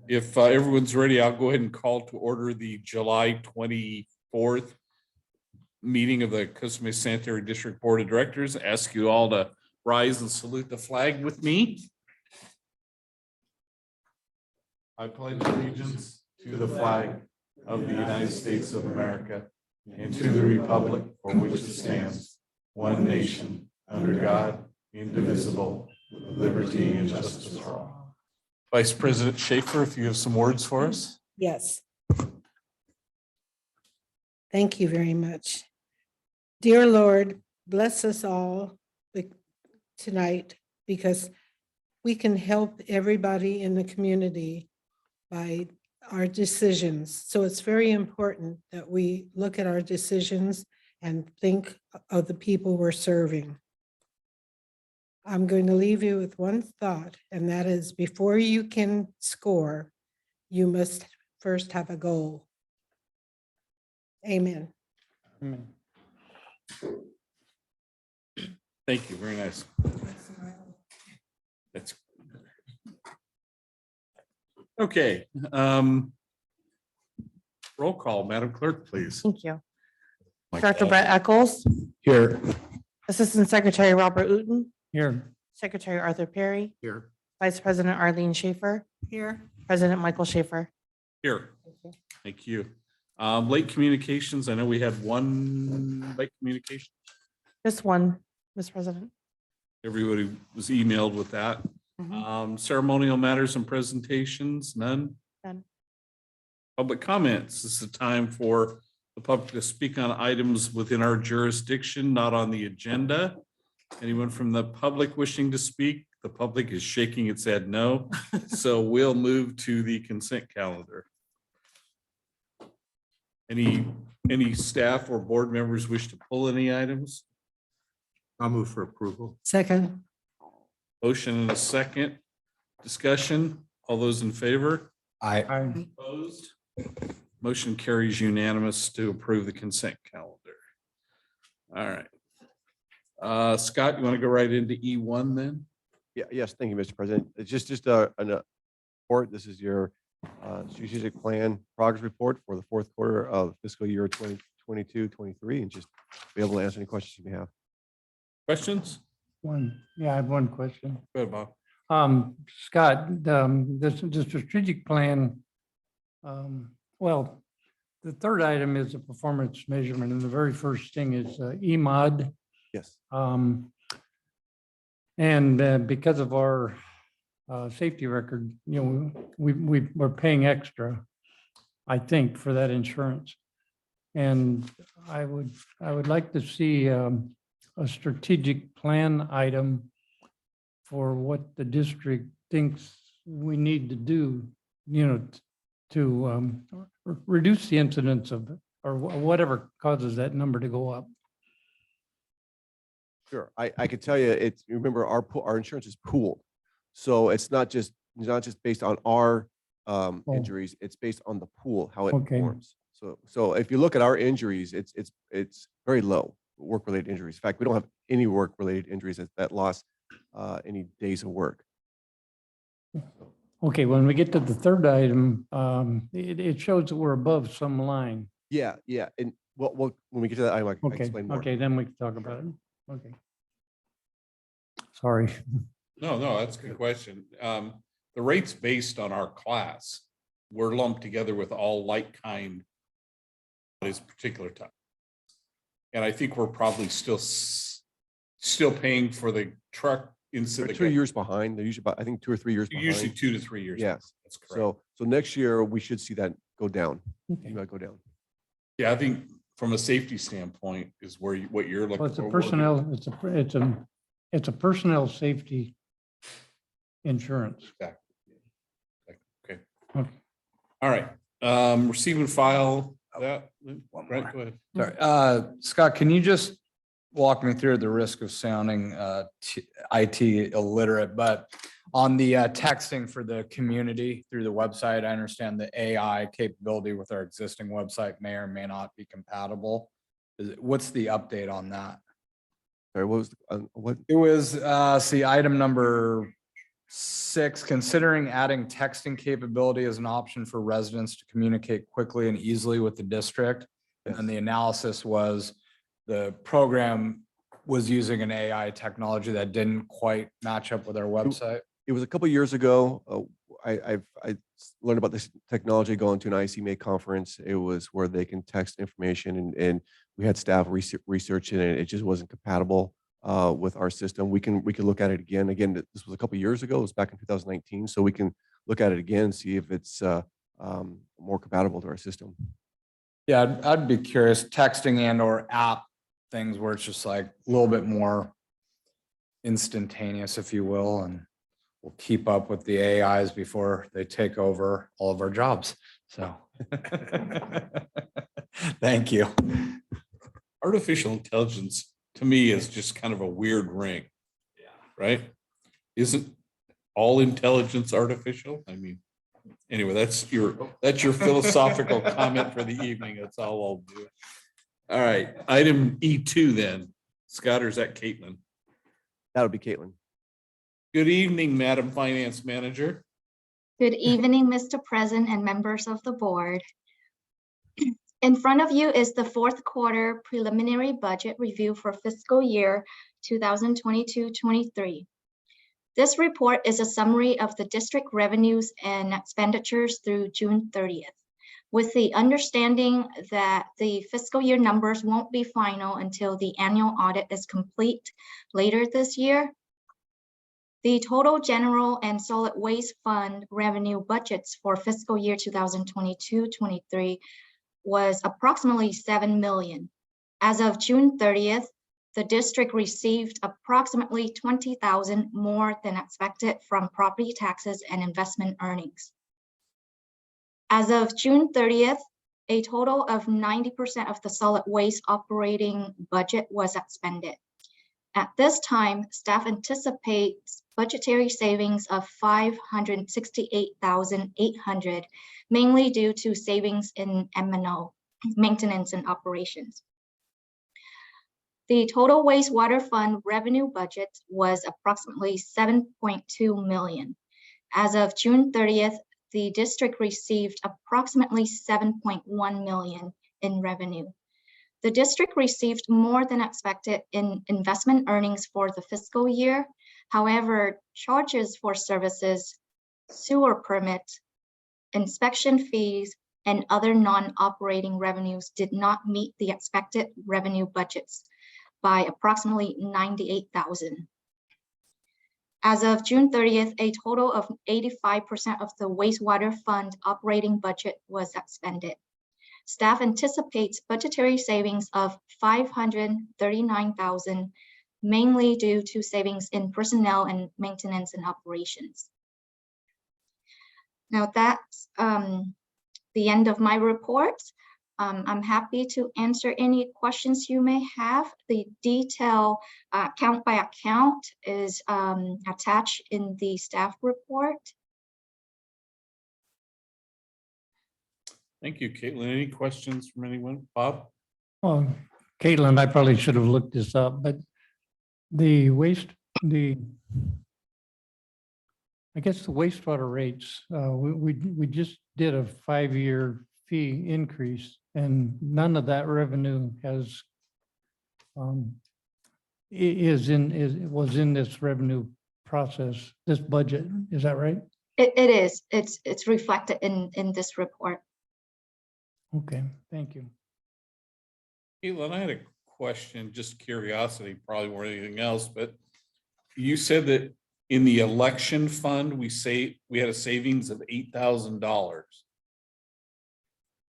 If everyone's ready, I'll go ahead and call to order the July 24th meeting of the Costa Mesa Sanitary District Board of Directors. Ask you all to rise and salute the flag with me. I pledge allegiance to the flag of the United States of America and to the republic for which it stands, one nation, under God, indivisible, with liberty and justice for all. Vice President Schaefer, if you have some words for us. Yes. Thank you very much. Dear Lord, bless us all tonight because we can help everybody in the community by our decisions. So it's very important that we look at our decisions and think of the people we're serving. I'm going to leave you with one thought, and that is before you can score, you must first have a goal. Amen. Amen. Thank you. Very nice. That's okay. Roll call, Madam Clerk, please. Thank you. Director Brett Eccles, Here. Assistant Secretary Robert Uten, Here. Secretary Arthur Perry, Here. Vice President Arlene Schaefer, Here. President Michael Schaefer. Here. Thank you. Late communications. I know we had one late communication. Just one, Ms. President. Everybody was emailed with that. Ceremonial matters and presentations, none. None. Public comments. This is a time for the public to speak on items within our jurisdiction, not on the agenda. Anyone from the public wishing to speak? The public is shaking its head no. So we'll move to the consent calendar. Any staff or board members wish to pull any items? I'll move for approval. Second. Motion and a second. Discussion. All those in favor? Aye. Opposed? Motion carries unanimous to approve the consent calendar. All right. Scott, you want to go right into E1 then? Yeah, yes, thank you, Mr. President. It's just a report. This is your strategic plan progress report for the fourth quarter of fiscal year 2022-23, and just be able to answer any questions you may have. Questions? Yeah, I have one question. Go ahead, Bob. Scott, the strategic plan, well, the third item is a performance measurement, and the very first thing is EMOD. Yes. And because of our safety record, you know, we're paying extra, I think, for that insurance. And I would like to see a strategic plan item for what the district thinks we need to do, you know, to reduce the incidence of it, or whatever causes that number to go up. Sure. I could tell you, remember our insurance is pooled. So it's not just based on our injuries, it's based on the pool, how it performs. So if you look at our injuries, it's very low work-related injuries. In fact, we don't have any work-related injuries that lost any days of work. Okay, when we get to the third item, it shows that we're above some line. Yeah. And when we get to that, I can Okay, explain more. okay, then we can talk about it. Okay. Sorry. No, that's a good question. The rate's based on our class. We're lumped together with all like kind at this particular time. And I think we're probably still paying for the truck They're incident. 2 years behind. They're usually about, I think, 2 or 3 years behind. Usually 2 to 3 years. Yes. That's correct. So next year we should see that go down. Okay. You might go down. Yeah, I think from a safety standpoint is what you're looking Well, it's a for. personnel, it's a personnel safety insurance. Okay. Okay. All right. Receive and file that. Brent, go ahead. Sorry, Scott, can you just walk me through the risk of sounding IT illiterate, but on the texting for the community through the website, I understand the AI capability with our existing website may or may not be compatible. What's the update on that? Sorry, what was what? It was, see, item number 6, considering adding texting capability as an option for residents to communicate quickly and easily with the district. And the analysis was the program was using an AI technology that didn't quite match up with our website. It was a couple years ago. I learned about this technology going to an ICMA conference. It was where they can text information, and we had staff research it, and it just wasn't compatible with our system. We can look at it again. Again, this was a couple years ago. It was back in 2019, so we can look at it again, see if it's more compatible to our system. Yeah, I'd be curious, texting and or app things where it's just like a little bit more instantaneous, if you will, and we'll keep up with the AIs before they take over all of our jobs. So thank you. Artificial intelligence to me is just kind of a weird ring. Yeah. Right? Isn't all intelligence artificial? I mean, anyway, that's your philosophical comment for the evening. That's all I'll do. All right, item E2 then. Scott, or is that Caitlin? That'll be Caitlin. Good evening, Madam Finance Manager. Good evening, Mr. President and members of the board. In front of you is the fourth quarter preliminary budget review for fiscal year 2022-23. This report is a summary of the district revenues and expenditures through June 30th, with the understanding that the fiscal year numbers won't be final until the annual audit is complete later this year. The total general and solid waste fund revenue budgets for fiscal year 2022-23 was approximately $7 million. As of June 30th, the district received approximately $20,000 more than expected from property taxes and investment earnings. As of June 30th, a total of 90% of the solid waste operating budget was expended. At this time, staff anticipates budgetary savings of $568,800, mainly due to savings in M&O, maintenance and operations. The total wastewater fund revenue budget was approximately $7.2 million. As of June 30th, the district received approximately $7.1 million in revenue. The district received more than expected in investment earnings for the fiscal year. However, charges for services, sewer permits, inspection fees, and other non-operating revenues did not meet the expected revenue budgets by approximately $98,000. As of June 30th, a total of 85% of the wastewater fund operating budget was expended. Staff anticipates budgetary savings of $539,000, mainly due to savings in personnel and maintenance and operations. Now that's the end of my report. I'm happy to answer any questions you may have. The detail count by account is attached in the staff report. Thank you, Caitlin. Any questions from anyone? Bob? Well, Caitlin, I probably should have looked this up, but the I guess the wastewater rates, we just did a 5-year fee increase, and none of that revenue has was in this revenue process, this budget. Is that right? It is. It's reflected in this report. Okay, thank you. Caitlin, I had a question, just curiosity, probably more than anything else, but you said that in the election fund, we had a savings of $8,000.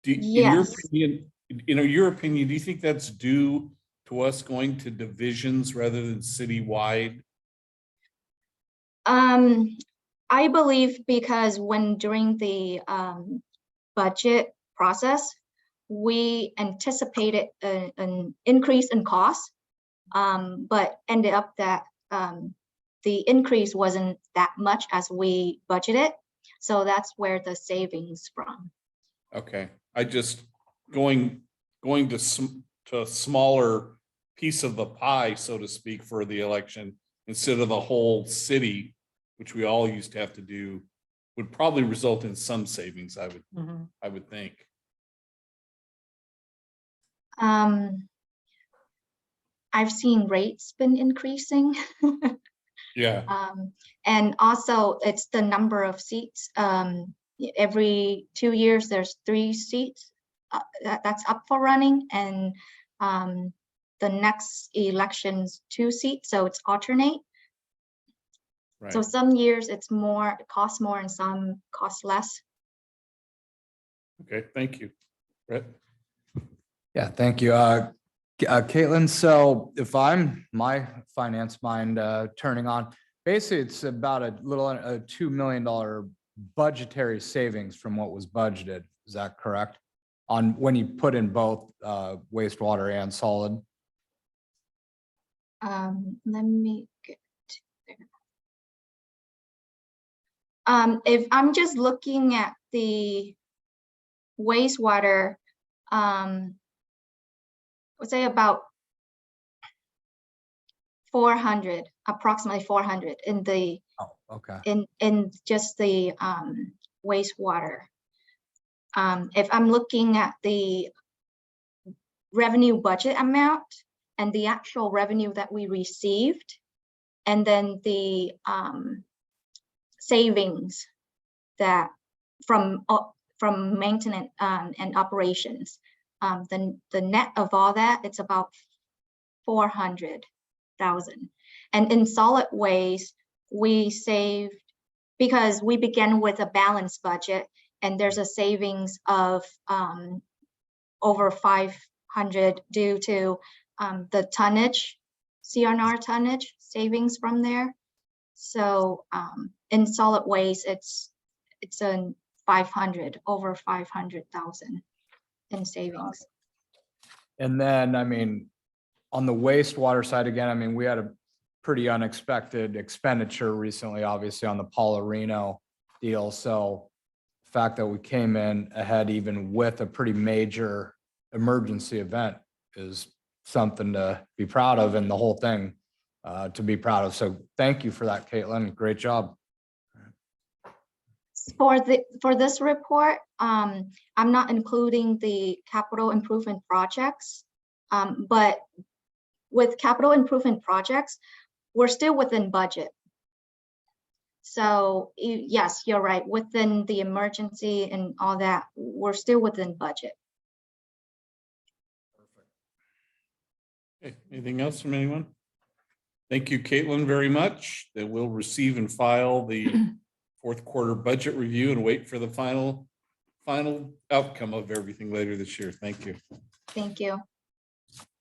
Yes. In your opinion, do you think that's due to us going to divisions rather than citywide? I believe because during the budget process, we anticipated an increase in cost, but ended up that the increase wasn't that much as we budgeted. So that's where the savings from. Okay, I just going to a smaller piece of the pie, so to speak, for the election instead of the whole city which we all used to have to do, would probably result in some savings, I Mhm. would think. I've seen rates been increasing. Yeah, And also it's the number of seats. Every 2 years, there's 3 seats that's up for running, and the next election's 2 seats, so it's alternate. So right. some years it's more, it costs more, and some cost less. Okay, thank you. Brett? Yeah, thank you. Caitlin, so if I'm my finance mind turning on, basically it's about a $2 million budgetary savings from what was budgeted. Is that correct? On when you put in both wastewater and solid? Let me get there. If I'm just looking at the wastewater, let's say about 400, approximately 400 in the Oh, okay. in just the wastewater. If I'm looking at the revenue budget amount and the actual revenue that we received, and then the savings that from maintenance and operations, then the net of all that, it's about 400,000. And in solid waste, we saved, because we began with a balanced budget, and there's a savings of over 500 due to the tonnage, CRNR tonnage savings from there. So in solid waste, it's a 500, over 500,000 in savings. And then, I mean, on the wastewater side, again, I mean, we had a pretty unexpected expenditure recently, obviously on the Paulo Reno deal. So the fact that we came in ahead even with a pretty major emergency event is something to be proud of, and the whole thing to be proud of. So thank you for that, Caitlin. Great job. For this report, I'm not including the capital improvement projects, but with capital improvement projects, we're still within budget. So yes, you're right. Within the emergency and all that, we're still within budget. Okay, anything else from anyone? Thank you, Caitlin, very much. That we'll receive and file the fourth quarter budget review and wait for the final outcome of everything later this year. Thank you. Thank you. All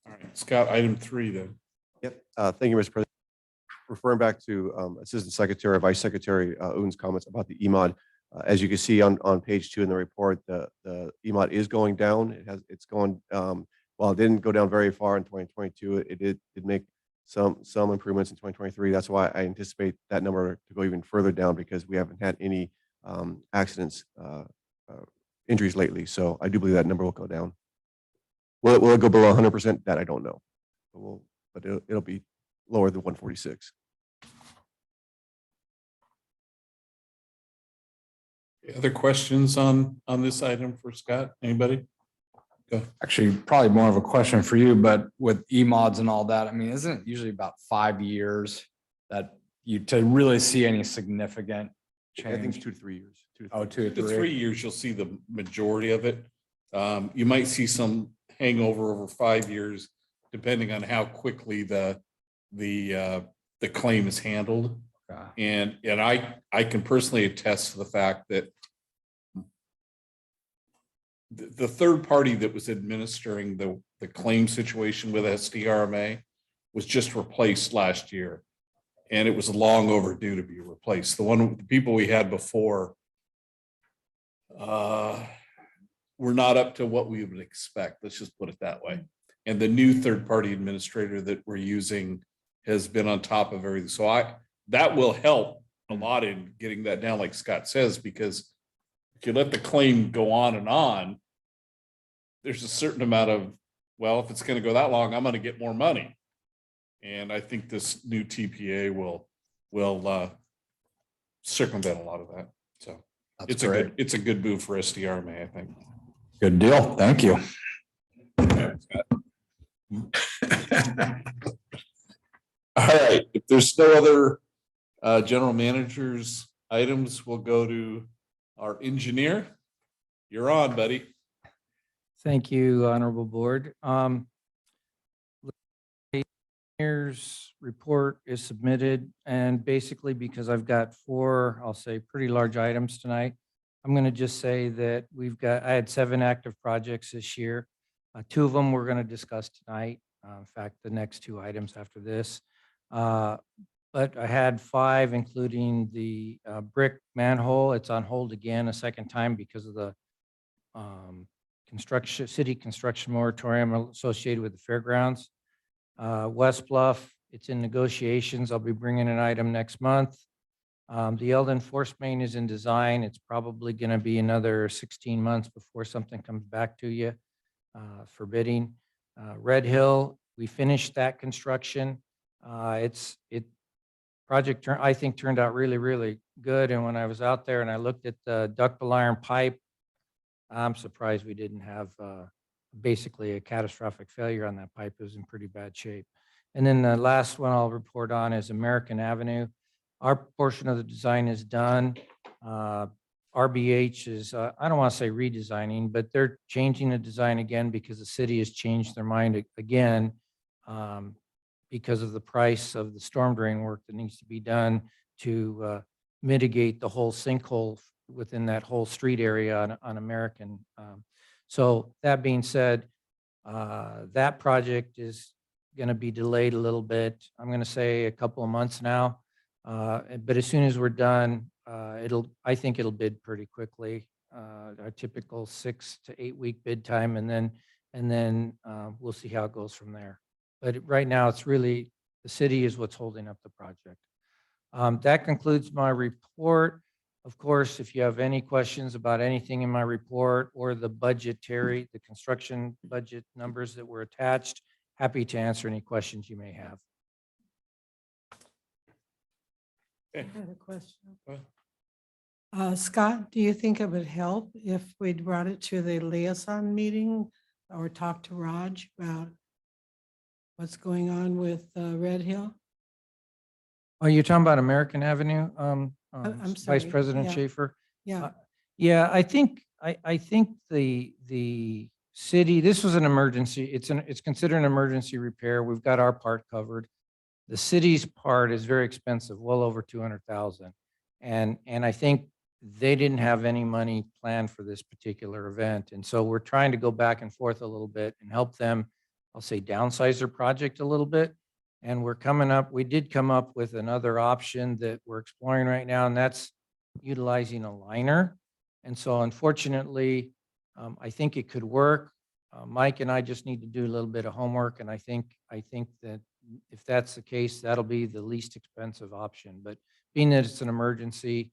right, Scott, item 3 then. Yep. Thank you, Mr. President. Referring back to Assistant Secretary, Vice Secretary Un's comments about the EMOD. As you can see on page 2 in the report, the EMOD is going down. It's going, while it didn't go down very far in 2022, it did make some improvements in 2023. That's why I anticipate that number to go even further down, because we haven't had any accidents, injuries lately. So I do believe that number will go down. Will it go below 100%? That I don't know, but it'll be lower than 146. Other questions on this item for Scott? Anybody? Actually, probably more of a question for you, but with EMODs and all that, I mean, isn't it usually about 5 years that you to really see any significant change? I think it's 2 to 3 years. 2 to 3 Oh, 2 to 3 3. years, you'll see the majority of it. You might see some hangover over 5 years, depending on how quickly the claim is handled. Yeah. And I can personally attest to the fact that the third party that was administering the claim situation with SDRMA was just replaced last year. And it was long overdue to be replaced. The people we had before were not up to what we would expect. Let's just put it that way. And the new third party administrator that we're using has been on top of everything. So that will help a lot in getting that down, like Scott says, because if you let the claim go on, there's a certain amount of, well, if it's going to go that long, I'm going to get more money. And I think this new TPA will circumvent a lot of that. So That's it's a great. good, it's a good move for SDRMA, I think. Good deal. Thank you. All right, if there's no other general managers items, we'll go to our engineer. You're on, buddy. Thank you, Honorable Board. Engineer's report is submitted, and basically because I've got four, I'll say, pretty large items tonight, I'm going to just say that I had 7 active projects this year. 2 of them we're going to discuss tonight. In fact, the next 2 items after this. But I had 5, including the brick manhole. It's on hold again a second time because of the city construction moratorium associated with the fairgrounds. West Bluff, it's in negotiations. I'll be bringing an item next month. The Eldon Force Main is in design. It's probably going to be another 16 months before something comes back to you for bidding. Red Hill, we finished that construction. Project I think turned out really, really good. And when I was out there and I looked at the ductile iron pipe, I'm surprised we didn't have basically a catastrophic failure on that pipe. It was in pretty bad shape. And then the last one I'll report on is American Avenue. Our portion of the design is done. RBH is, I don't want to say redesigning, but they're changing the design again because the city has changed their mind again because of the price of the storm drain work that needs to be done to mitigate the whole sinkhole within that whole street area on American. So that being said, that project is going to be delayed a little bit. I'm going to say a couple of months now. But as soon as we're done, I think it'll bid pretty quickly. Our typical 6 to 8 week bid time, and then we'll see how it goes from there. But right now, it's really the city is what's holding up the project. That concludes my report. Of course, if you have any questions about anything in my report or the construction budget numbers that were attached, happy to answer any questions you may have. I had a question. Go ahead. Scott, do you think it would help if we brought it to the liaison meeting or talk to Raj about what's going on with Red Hill? Oh, you're talking about American Avenue? I'm Vice sorry, President yeah. Schaefer? Yeah, Yeah, I think the city, this was an emergency. It's considered an emergency repair. We've got our part covered. The city's part is very expensive, well over 200,000. And I think they didn't have any money planned for this particular event. And so we're trying to go back and forth a little bit and help them, I'll say, downsize their project a little bit. And we did come up with another option that we're exploring right now, and that's utilizing a liner. And so unfortunately, I think it could work. Mike and I just need to do a little bit of homework, and I think that if that's the case, that'll be the least expensive option. But being that it's an emergency,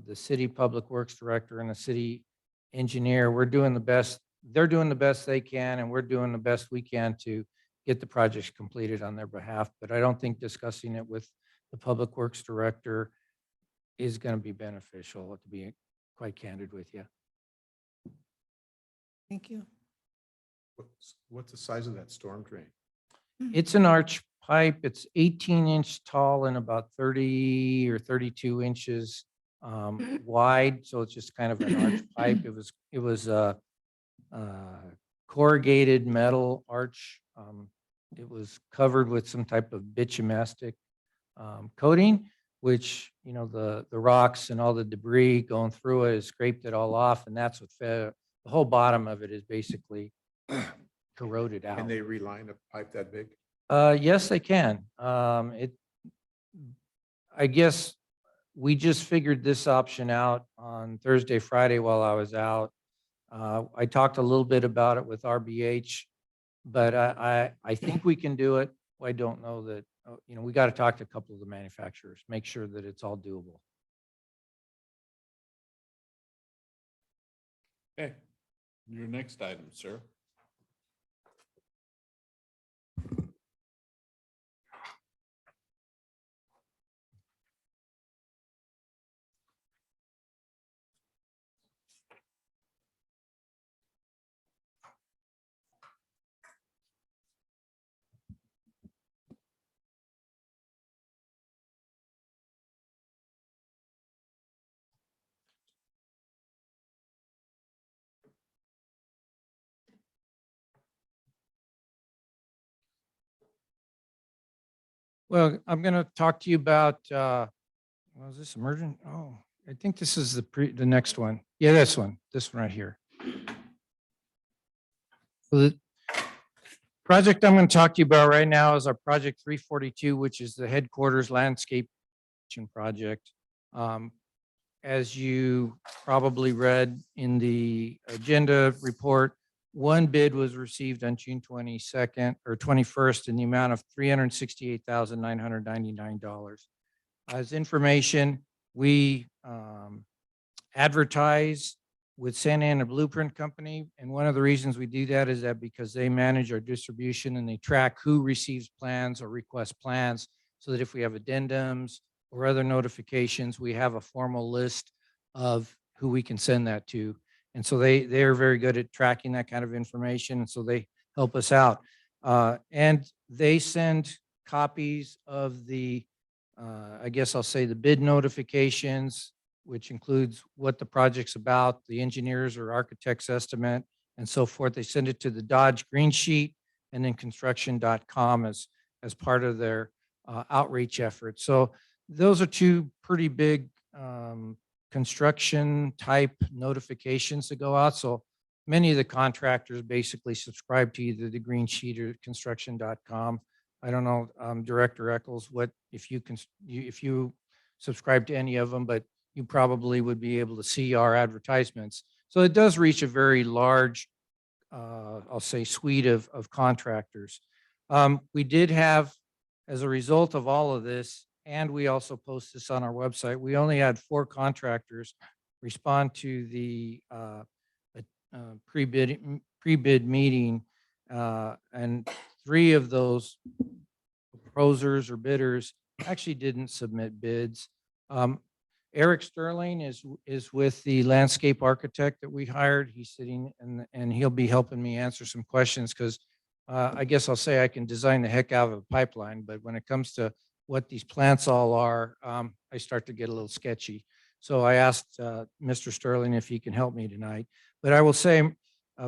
the city public works director and the city engineer, we're doing the best. They're doing the best they can, and we're doing the best we can to get the projects completed on their behalf. But I don't think discussing it with the public works director is going to be beneficial, to be quite candid with you. thank you. What's the size of that storm drain? It's an arch pipe. It's 18-inch tall and about 30 or 32 inches wide. So it's just kind of an arch pipe. It was a corrugated metal arch. It was covered with some type of bitumastic coating, which, the rocks and all the debris going through it has scraped it all off. And that's what the whole bottom of it is basically corroded out. Can they reline a pipe that big? Yes, they can. I guess we just figured this option out on Thursday, Friday while I was out. I talked a little bit about it with RBH, but I think we can do it. I don't know that, we got to talk to a couple of the manufacturers, make sure that it's all doable. Okay, your next item, sir. Well, I'm going to talk to you about, well, is this emergent? Oh, I think this is the next one. Yeah, this one right here. So the project I'm going to talk to you about right now is our project 342, which is the headquarters landscape project. As you probably read in the agenda report, one bid was received on June 22nd or 21st in the amount of $368,999. As information, we advertise with Santa Ana Blueprint Company. And one of the reasons we do that is that because they manage our distribution and they track who receives plans or requests plans, so that if we have addendums or other notifications, we have a formal list of who we can send that to. And so they are very good at tracking that kind of information. And so they help us out. And they send copies of the, I guess I'll say the bid notifications, which includes what the project's about, the engineers or architect's estimate, and so forth. They send it to the Dodge Green Sheet and then construction.com as part of their outreach effort. So those are two pretty big construction type notifications that go out. So many of the contractors basically subscribe to either the Green Sheet or construction.com. I don't know, Director Eccles, what if you subscribe to any of them, but you probably would be able to see our advertisements. So it does reach a very large, I'll say, suite of contractors. We did have, as a result of all of this, and we also post this on our website, we only had 4 contractors respond to the pre-bid meeting, and 3 of those proposers or bidders actually didn't submit bids. Eric Sterling is with the landscape architect that we hired. He's sitting and he'll be helping me answer some questions because I guess I'll say I can design the heck out of a pipeline, but when it comes to what these plants all are, I start to get a little sketchy. So I asked Mr. Sterling if he can help me tonight. But I will say,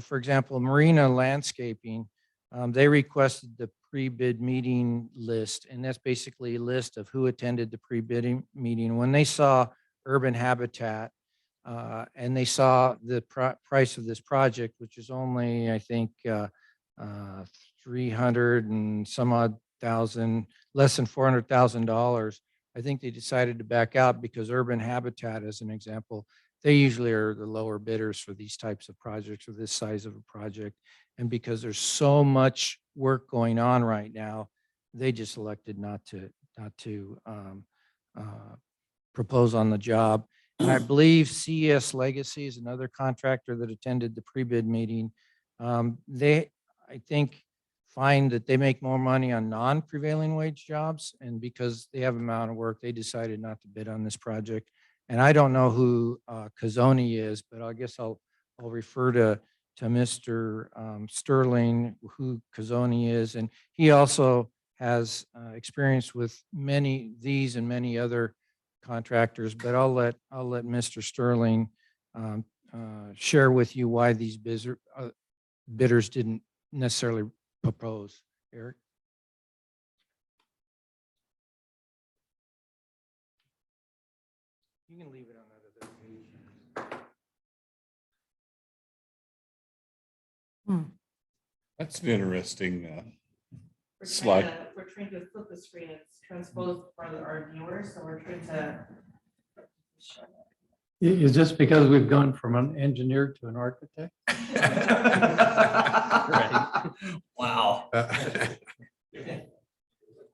for example, Marina Landscaping, they requested the pre-bid meeting list, and that's basically a list of who attended the pre-bidding meeting. When they saw Urban Habitat and they saw the price of this project, which is only, I think, 300 and some odd thousand, less than $400,000, I think they decided to back out because Urban Habitat, as an example, they usually are the lower bidders for these types of projects or this size of a project. And because there's so much work going on right now, they just elected not to propose on the job. And I believe CES Legacy is another contractor that attended the pre-bid meeting. They, I think, find that they make more money on non-prevailing wage jobs. And because they have amount of work, they decided not to bid on this project. And I don't know who Kazoni is, but I guess I'll refer to Mr. Sterling, who Kazoni is. And he also has experience with many these and many other contractors, but I'll let Mr. Sterling share with you why these bidders didn't necessarily propose. Eric? You can leave it on that other page. That's an interesting We're slide. trying to flip the screen. It's transposed for our viewers, so we're trying to. Is this because we've gone from an engineer to an architect? Right. Wow.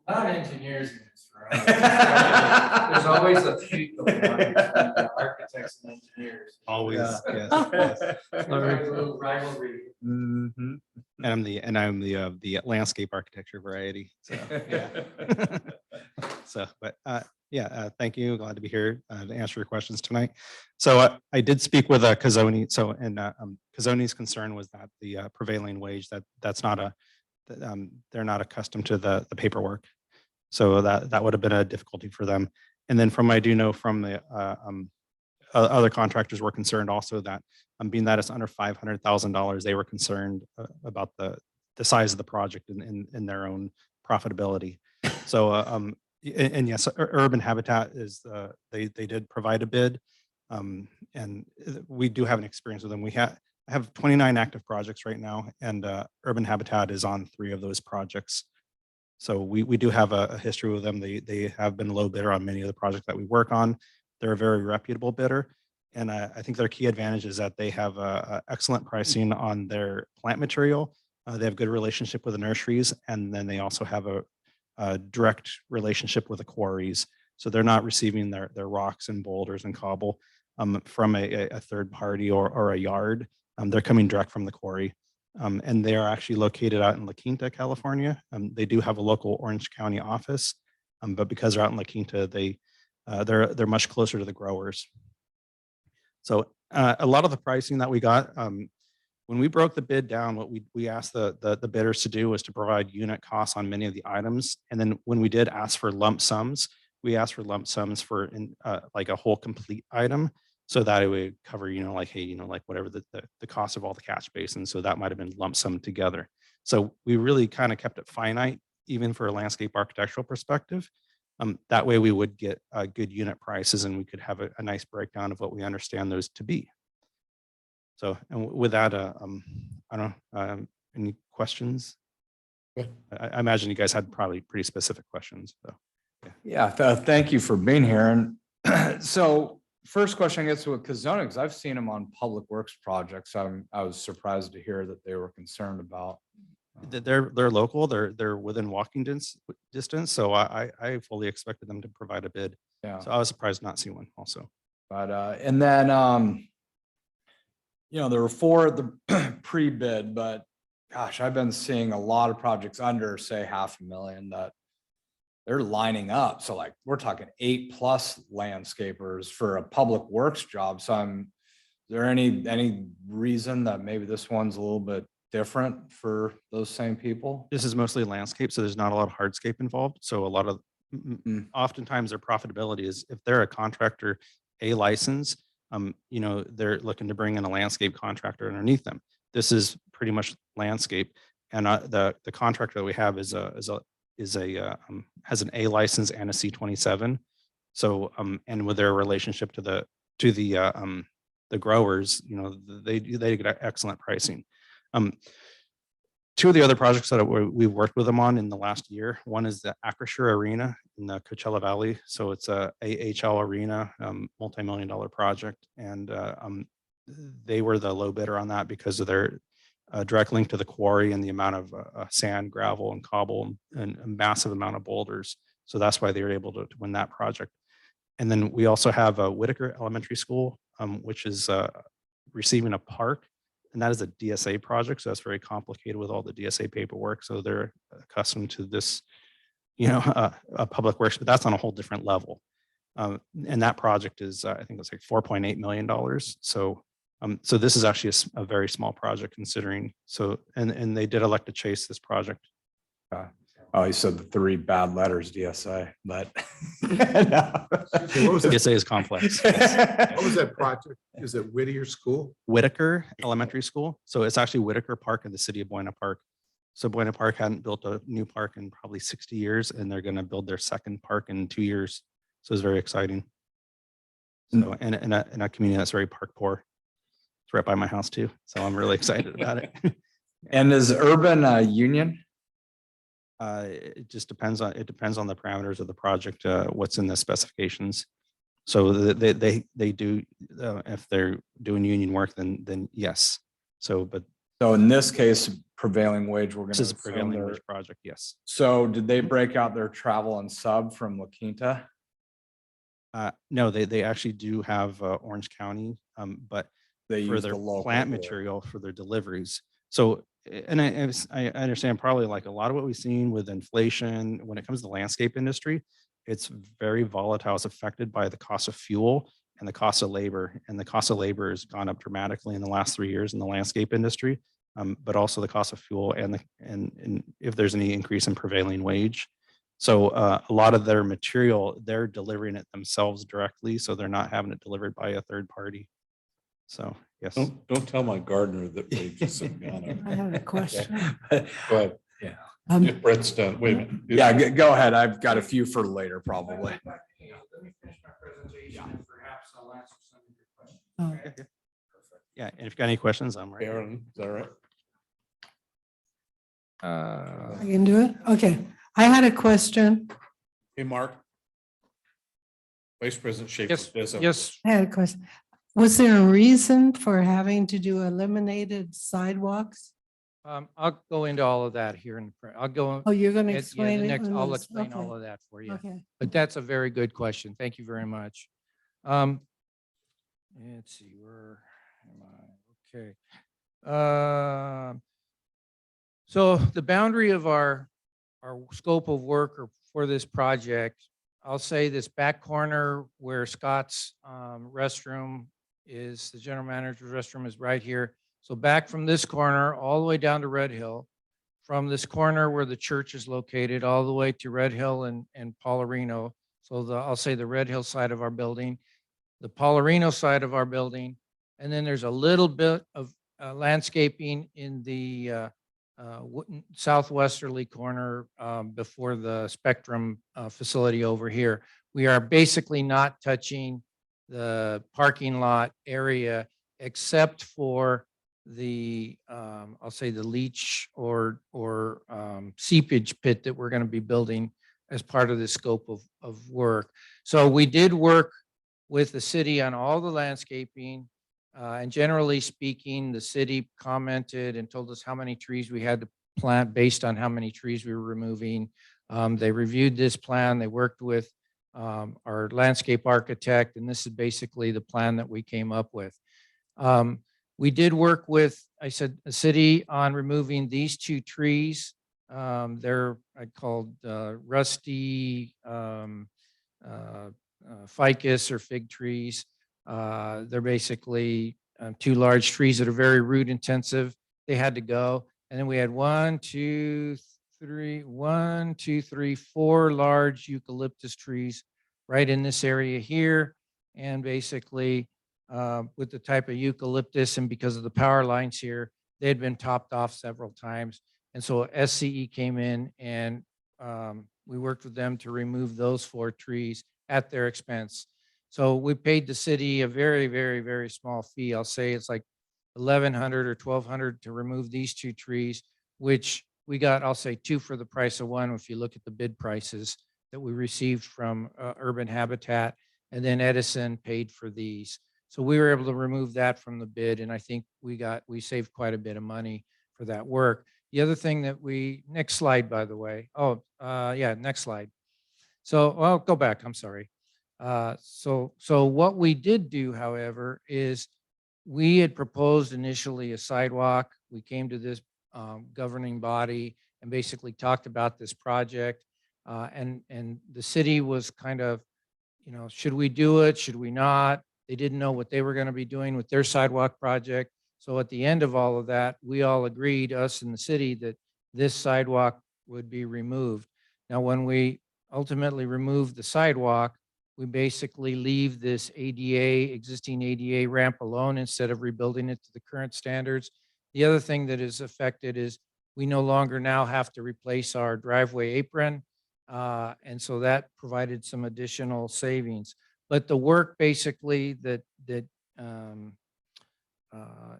Not engineers in this room. There's always a feud going on between architects and engineers. Always, Yeah. yes. There's a little rivalry. Mhm. And I'm the landscape architecture variety. So, yeah. So, but thank you. Glad to be here to answer your questions tonight. So I did speak with Kazoni. So, and Kazoni's concern was that the prevailing wage, that's not they're not accustomed to the paperwork. So that would have been a difficulty for them. And then I do know from the other contractors were concerned also that being that it's under $500,000, they were concerned about the size of the project and their own profitability. So, and yes, Urban Habitat is, they did provide a bid. And we do have an experience with them. I have 29 active projects right now, and Urban Habitat is on 3 of those projects. So we do have a history with them. They have been low bidder on many of the projects that we work on. They're a very reputable bidder. And I think their key advantage is that they have excellent pricing on their plant material. They have good relationship with the nurseries, and then they also have a direct relationship with the quarries. So they're not receiving their rocks and boulders and cobble from a third party or a yard. They're coming direct from the quarry. And they are actually located out in La Quinta, California. They do have a local Orange County office, but because they're out in La Quinta, they're much closer to the growers. So a lot of the pricing that we got, when we broke the bid down, what we asked the bidders to do was to provide unit costs on many of the items. And then when we did ask for lump sums, we asked for lump sums for like a whole complete item. So that it would cover, like, hey, like whatever the cost of all the catch basins. So that might have been lump sum together. So we really kind of kept it finite, even for a landscape architectural perspective. That way we would get good unit prices, and we could have a nice breakdown of what we understand those to be. So, and with that, I don't know, any questions? I imagine you guys had probably pretty specific questions. So, Yeah, thank you for being here. And so first question, I guess, with Kazona, because I've seen them on public works projects. I was surprised to hear that they were concerned about. They're local. They're within walking distance. So I fully expected them to provide a bid. Yeah. So I was surprised not see one also. But and then there were 4 of the pre-bid, but gosh, I've been seeing a lot of projects under, say, $500,000 that they're lining up. So like we're talking 8+ landscapers for a public works job. So is there any reason that maybe this one's a little bit different for those same people? This is mostly landscape, so there's not a lot of hardscape involved. So a lot of oftentimes their profitability is, if they're a contractor A license, they're looking to bring in a landscape contractor underneath them. This is pretty much landscape, and the contractor that we have has an A license and a C27. So and with their relationship to the growers, they get excellent pricing. 2 of the other projects that we've worked with them on in the last year, one is the Acrisure Arena in the Coachella Valley. So it's a AHL Arena, multi-million-dollar project. And they were the low bidder on that because of their direct link to the quarry and the amount of sand, gravel, and cobble, and a massive amount of boulders. So that's why they were able to win that project. And then we also have a Whitaker Elementary School, which is receiving a park. And that is a DSA project. So that's very complicated with all the DSA paperwork. So they're accustomed to this, a public works, but that's on a whole different level. And that project is, I think it's like $4.8 million. So this is actually a very small project considering. So, and they did elect to chase this project. Oh, you said the 3 bad letters, DSA, but DSA is complex. What was that project? Is it Whittier School? Whitaker Elementary School. So it's actually Whitaker Park in the city of Buena Park. So Buena Park hadn't built a new park in probably 60 years, and they're going to build their second park in 2 years. So it's very exciting. So, and in a community that's very park poor. It's right by my house too. So I'm really excited about it. And is Urban Union? It just depends on the parameters of the project, what's in the specifications. So they do, if they're doing union work, then yes. So, but So in this case, prevailing wage, we're going this is a prevailing wage project. Yes. So did they break out their travel and sub from La Quinta? No, they actually do have Orange County, but They for use their the local plant or- material for their deliveries. So, and I understand probably like a lot of what we've seen with inflation, when it comes to the landscape industry, it's very volatile. It's affected by the cost of fuel and the cost of labor. And the cost of labor has gone up dramatically in the last 3 years in the landscape industry, but also the cost of fuel and if there's any increase in prevailing wage. So a lot of their material, they're delivering it themselves directly. So they're not having it delivered by a third party. So, yes. Don't tell my gardener that wages have gone I have a question. up. But Yeah. If Brett's done, wait a minute. Yeah, go ahead. I've got a few for later, probably. Let me finish my presentation and perhaps I'll answer some of your questions. Oh, Yeah, and if you've got any questions, I'm right. Aaron, is that right? I can do it? Okay. I had a question. Hey, Mark. Vice President Schaefer. Yes, does have- yes, I had a question. Was there a reason for having to do eliminated sidewalks? I'll go into all of that here in, I'll go. Oh, you're going to Yeah, explain the it? next, on I'll this? explain Okay, all of that for you. Okay. But that's a very good question. Thank you very much. Let's see, where am I? Okay. So the boundary of our scope of work or for this project, I'll say this back corner where Scott's restroom is, the general manager's restroom is right here. So back from this corner, all the way down to Red Hill, from this corner where the church is located, all the way to Red Hill and Paularino. So I'll say the Red Hill side of our building, the Paularino side of our building, and then there's a little bit of landscaping in the southwesterly corner before the Spectrum facility over here. We are basically not touching the parking lot area except for the, I'll say the leach or seepage pit that we're going to be building as part of the scope of work. So we did work with the city on all the landscaping. And generally speaking, the city commented and told us how many trees we had to plant based on how many trees we were removing. They reviewed this plan. They worked with our landscape architect, and this is basically the plan that we came up with. We did work with, I said, the city on removing these two trees. They're, I called rusty ficus or fig trees. They're basically two large trees that are very root intensive. They had to go. And then we had 4 large eucalyptus trees right in this area here. And basically with the type of eucalyptus and because of the power lines here, they had been topped off several times. And so SCE came in and we worked with them to remove those 4 trees at their expense. So we paid the city a very, very, very small fee. I'll say it's like $1,100 or $1,200 to remove these 2 trees, which we got, I'll say 2 for the price of 1 if you look at the bid prices that we received from Urban Habitat, and then Edison paid for these. So we were able to remove that from the bid, and I think we saved quite a bit of money for that work. The other thing that next slide, by the way. Oh, yeah, next slide. So I'll go back, I'm sorry. So what we did do, however, is we had proposed initially a sidewalk. We came to this governing body and basically talked about this project. And the city was kind of, should we do it? Should we not? They didn't know what they were going to be doing with their sidewalk project. So at the end of all of that, we all agreed, us and the city, that this sidewalk would be removed. Now, when we ultimately remove the sidewalk, we basically leave this existing ADA ramp alone instead of rebuilding it to the current standards. The other thing that is affected is we no longer now have to replace our driveway apron. And so that provided some additional savings. But the work basically that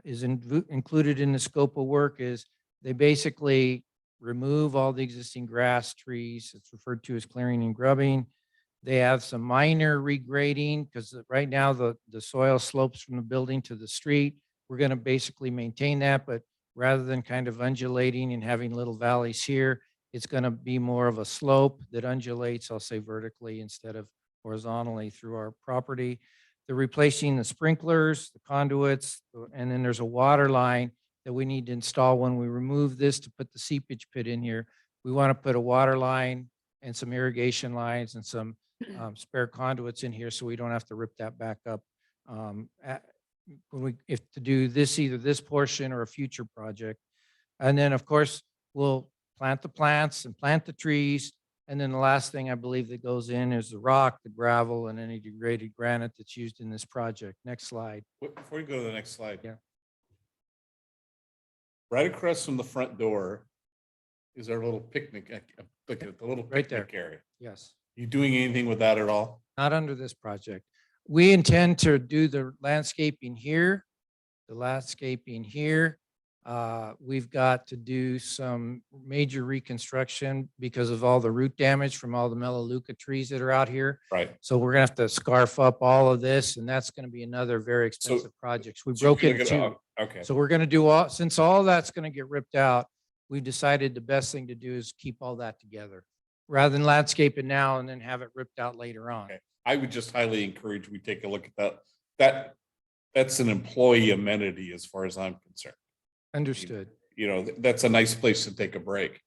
is included in the scope of work is they basically remove all the existing grass, trees. It's referred to as clearing and grubbing. They have some minor regrading because right now the soil slopes from the building to the street. We're going to basically maintain that, but rather than kind of undulating and having little valleys here, it's going to be more of a slope that undulates, I'll say vertically instead of horizontally through our property. They're replacing the sprinklers, the conduits, and then there's a water line that we need to install when we remove this to put the seepage pit in here. We want to put a water line and some irrigation lines and some spare conduits in here so we don't have to rip that back up if to do this, either this portion or a future project. And then of course, we'll plant the plants and plant the trees. And then the last thing I believe that goes in is the rock, the gravel, and any degraded granite that's used in this project. Next slide. Before you go to the next slide. Yeah. Right across from the front door is our little picnic, look at the little Right picnic area. Yes. You doing anything with that at all? Not under this project. We intend to do the landscaping here, the landscaping here. We've got to do some major reconstruction because of all the root damage from all the melaleuca trees that are out here. Right. So we're gonna have to scarf up all of this, and that's gonna be another very expensive project. We So you're broke it gonna into get- two. Okay, So we're gonna do all, since all that's gonna get ripped out, we decided the best thing to do is keep all that together. Rather than landscape it now and then have it ripped out later on. Okay. I would just highly encourage we take a look at that. That's an employee amenity as far as I'm concerned. Understood. You know, that's a nice place to take a break.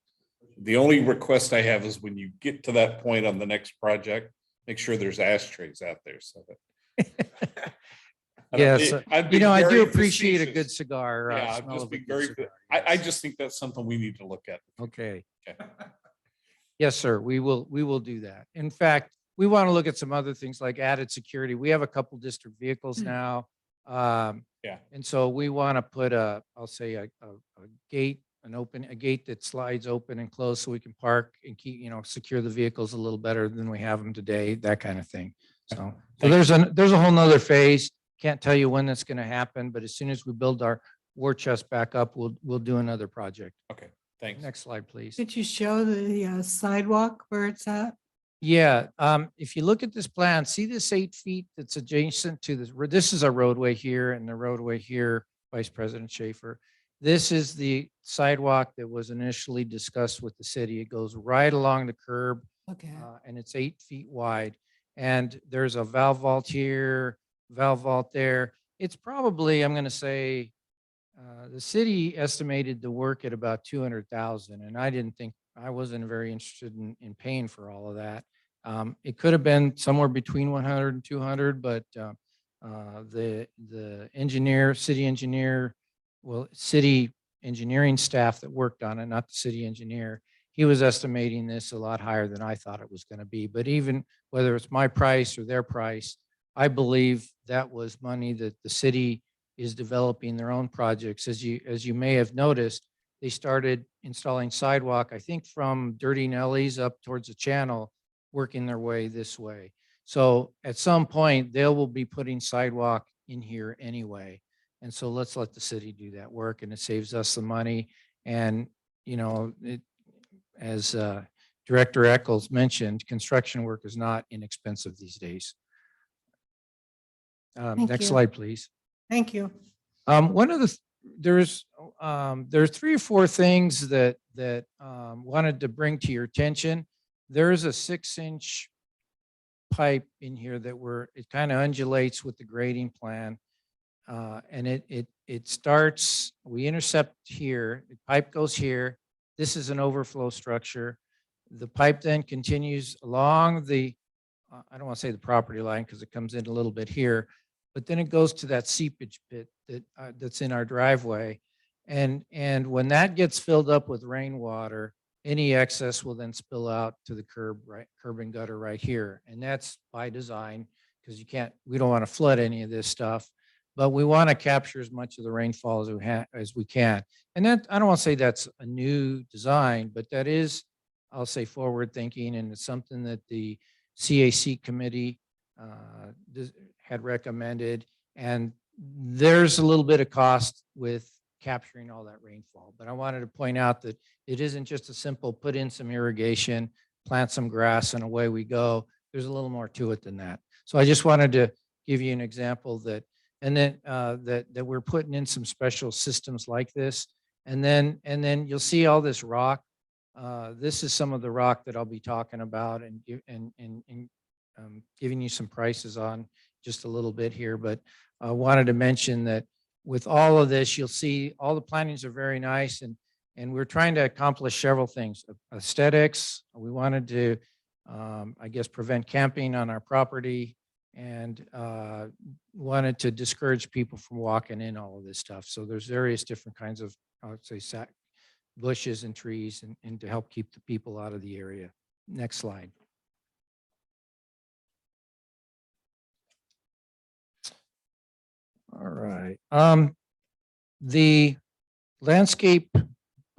The only request I have is when you get to that point on the next project, make sure there's ashtrays out there so that. Yes, I'd you be know, I do very appreciate a good facetious. cigar. Yeah, I'd smell just of a be good very, cigar, I yes. just think that's something we need to look at. Okay. Okay. Yes, sir. We will do that. In fact, we want to look at some other things like added security. We have a couple district vehicles now. Yeah. And so we want to put I'll say a gate, a gate that slides open and close so we can park and keep, secure the vehicles a little better than we have them today, that kind of thing. So there's a whole nother phase. Can't tell you when that's going to happen, but as soon as we build our war chest back up, we'll do another project. Okay, thanks. Next slide, please. Could you show the sidewalk where it's at? Yeah, if you look at this plan, see this 8 feet that's adjacent to this, this is a roadway here and the roadway here, Vice President Schaefer. This is the sidewalk that was initially discussed with the city. It goes right along the curb Okay. and it's 8 feet wide. And there's a valve vault here, valve vault there. It's probably, I'm gonna say, the city estimated the work at about 200,000, and I wasn't very interested in paying for all of that. It could have been somewhere between 100 and 200, but the engineer, city engineering staff that worked on it, not the city engineer, he was estimating this a lot higher than I thought it was going to be. But even whether it's my price or their price, I believe that was money that the city is developing their own projects. As you may have noticed, they started installing sidewalk, I think from Dirty Nellies up towards the channel, working their way this way. So at some point, they will be putting sidewalk in here anyway. And so let's let the city do that work, and it saves us the money. And, as Director Eccles mentioned, construction work is not inexpensive these days. Thank Next you. slide, please. Thank you. One of there's 3 or 4 things that wanted to bring to your attention. There's a 6-inch pipe in here that it kind of undulates with the grading plan. And it starts, we intercept here, the pipe goes here. This is an overflow structure. The pipe then continues along the, I don't want to say the property line because it comes in a little bit here, but then it goes to that seepage pit that's in our driveway. And when that gets filled up with rainwater, any excess will then spill out to the curb and gutter right here. And that's by design because we don't want to flood any of this stuff, but we want to capture as much of the rainfall as we can. And that, I don't want to say that's a new design, but that is, I'll say, forward thinking, and it's something that the CAC committee had recommended. And there's a little bit of cost with capturing all that rainfall. But I wanted to point out that it isn't just a simple put in some irrigation, plant some grass, and away we go. There's a little more to it than that. So I just wanted to give you an example that we're putting in some special systems like this. And then you'll see all this rock. This is some of the rock that I'll be talking about and giving you some prices on just a little bit here. But I wanted to mention that with all of this, you'll see all the plantings are very nice, and we're trying to accomplish several things. Aesthetics, we wanted to, I guess, prevent camping on our property, and wanted to discourage people from walking in all of this stuff. So there's various different kinds of, I would say, bushes and trees and to help keep the people out of the area. Next slide. All right. The landscape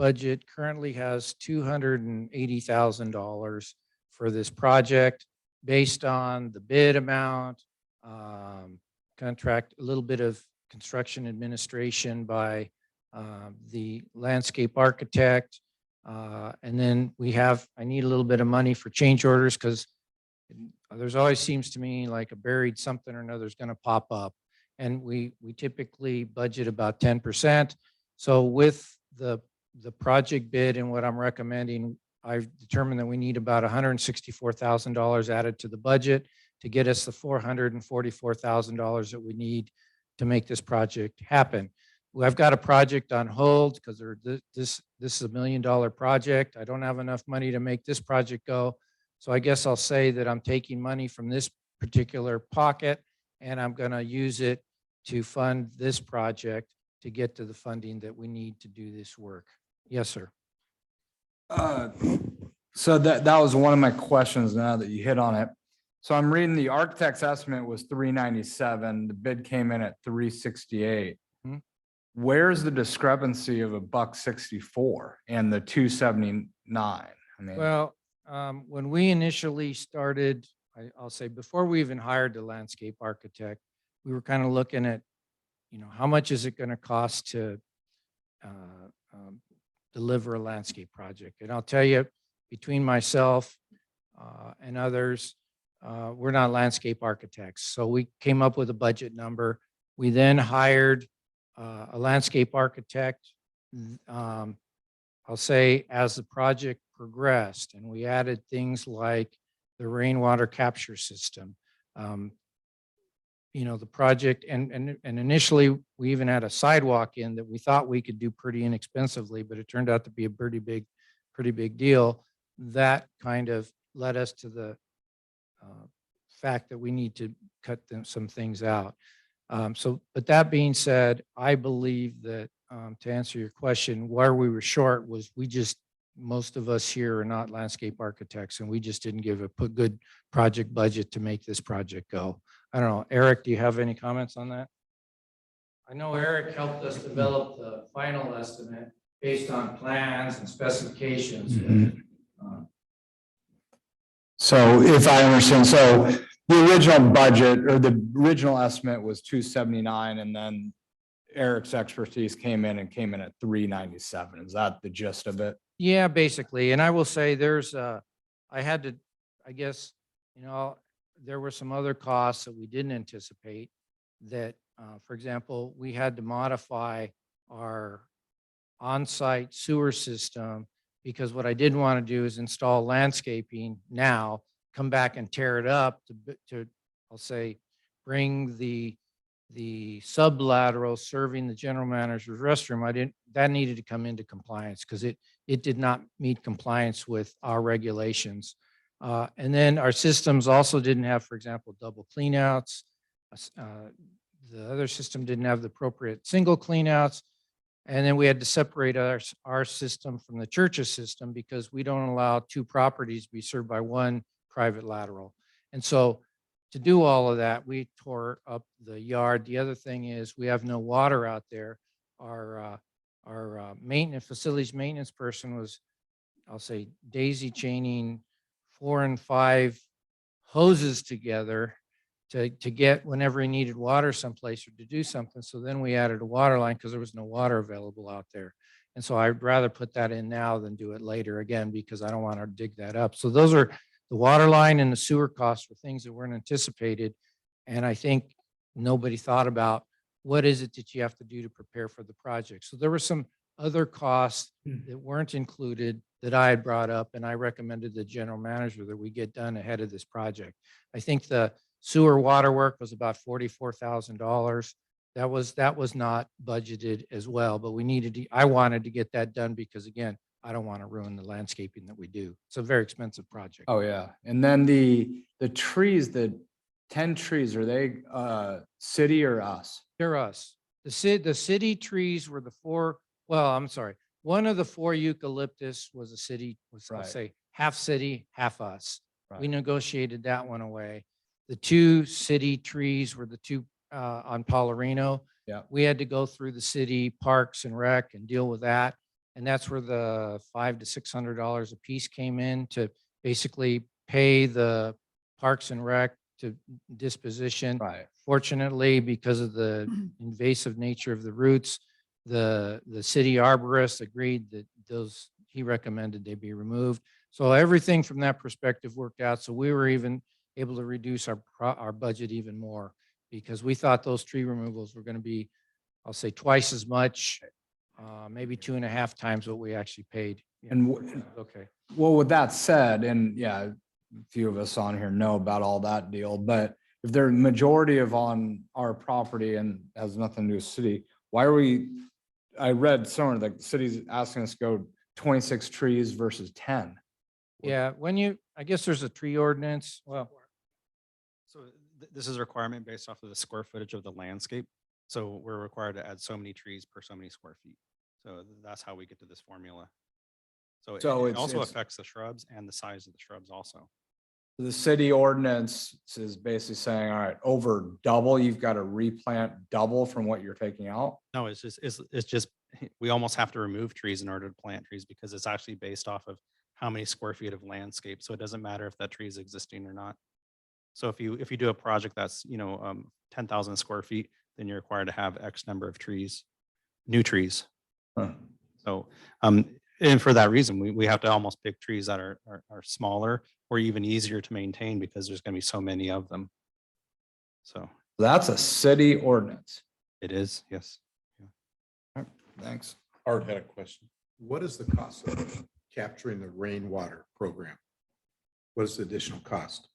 budget currently has $280,000 for this project based on the bid amount, contract, a little bit of construction administration by the landscape architect. And then I need a little bit of money for change orders because there's always seems to me like a buried something or another is going to pop up. And we typically budget about 10%. So with the project bid and what I'm recommending, I've determined that we need about $164,000 added to the budget to get us the $444,000 that we need to make this project happen. Well, I've got a project on hold because this is $1 million project. I don't have enough money to make this project go. So I guess I'll say that I'm taking money from this particular pocket and I'm going to use it to fund this project to get to the funding that we need to do this work. Yes, sir. So that was one of my questions now that you hit on it. So I'm reading the architect's estimate was 397, the bid came in at 368. Hmm. Where's the discrepancy of $1.64 and the 279? I mean, Well, when we initially started, I'll say before we even hired the landscape architect, we were kind of looking at, how much is it going to cost to deliver a landscape project? And I'll tell you, between myself and others, we're not landscape architects. So we came up with a budget number. We then hired a landscape architect. I'll say as the project progressed and we added things like the rainwater capture system, the project and initially we even had a sidewalk in that we thought we could do pretty inexpensively, but it turned out to be a pretty big deal. That kind of led us to the fact that we need to cut some things out. But that being said, I believe that to answer your question, where we were short was most of us here are not landscape architects and we just didn't give a good project budget to make this project go. I don't know. Eric, do you have any comments on that? I know Eric helped us develop the final estimate based on plans and specifications. so if I understand, so the original budget or the original estimate was 279 and then Eric's expertise came in at 397. Is that the gist of it? Yeah, basically. And I will say there were some other costs that we didn't anticipate that, for example, we had to modify our on-site sewer system because what I didn't want to do is install landscaping now, come back and tear it up to I'll say, bring the sublateral serving the general manager's restroom. That needed to come into compliance because it did not meet compliance with our regulations. And then our systems also didn't have, for example, double cleanouts. The other system didn't have the appropriate single cleanouts. And then we had to separate our system from the church's system because we don't allow two properties to be served by one private lateral. And so to do all of that, we tore up the yard. The other thing is we have no water out there. Our facilities maintenance person was, I'll say, daisy chaining 4 and 5 hoses together to get whenever he needed water someplace or to do something. So then we added a water line because there was no water available out there. And so I'd rather put that in now than do it later again, because I don't want to dig that up. So those are the water line and the sewer costs were things that weren't anticipated. And I think nobody thought about what is it that you have to do to prepare for the project. So there were some other costs that weren't included that I had brought up, and I recommended the general manager that we get done ahead of this project. I think the sewer water work was about $44,000. That was not budgeted as well, but I wanted to get that done because again, I don't want to ruin the landscaping that we do. It's a very expensive project. Oh, yeah. And then the trees, the 10 trees, are they city or us? They're us. The city trees were one of the 4 eucalyptus was I'll Right. say half city, half us. We Right. negotiated that one away. The 2 city trees were the 2 on Paularino. Yeah. We had to go through the city parks and rec and deal with that. And that's where the $500 to $600 a piece came in to basically pay the Parks and Rec to disposition. Right. Fortunately, because of the invasive nature of the roots, the city arborist agreed that those, he recommended they be removed. So everything from that perspective worked out. So we were even able to reduce our budget even more because we thought those tree removals were going to be, I'll say twice as much, maybe 2.5 times what we actually paid. Yeah. And Okay. well, with that said, and yeah, a few of us on here know about all that deal, but if they're majority of on our property and has nothing to do with city, why are we, I read somewhere the city's asking us to go 26 trees versus 10. Yeah, I guess there's a tree ordinance. Well, So this is a requirement based off of the square footage of the landscape. So we're required to add so many trees per so many square feet. So that's how we get to this formula. So it also affects the shrubs and the size of the shrubs also. The city ordinance is basically saying, all right, over double, you've got to replant double from what you're taking out. No, it's just, we almost have to remove trees in order to plant trees because it's actually based off of how many square feet of landscape. So it doesn't matter if that tree is existing or not. So if you do a project that's, 10,000 square feet, then you're required to have X number of trees, new trees. Huh. So, and for that reason, we have to almost pick trees that are smaller or even easier to maintain because there's going to be so many of them. So That's a city ordinance. it is, yes. Thanks. Art had a question. What is the cost of capturing the rainwater program? What is the additional cost?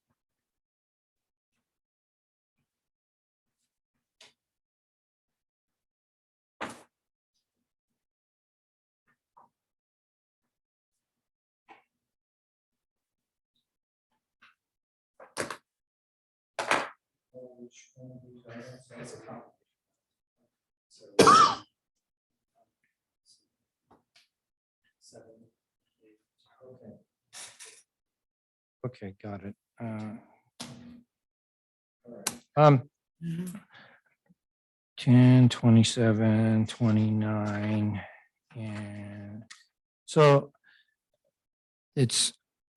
okay, got it. Um, 10, 27, 29, and so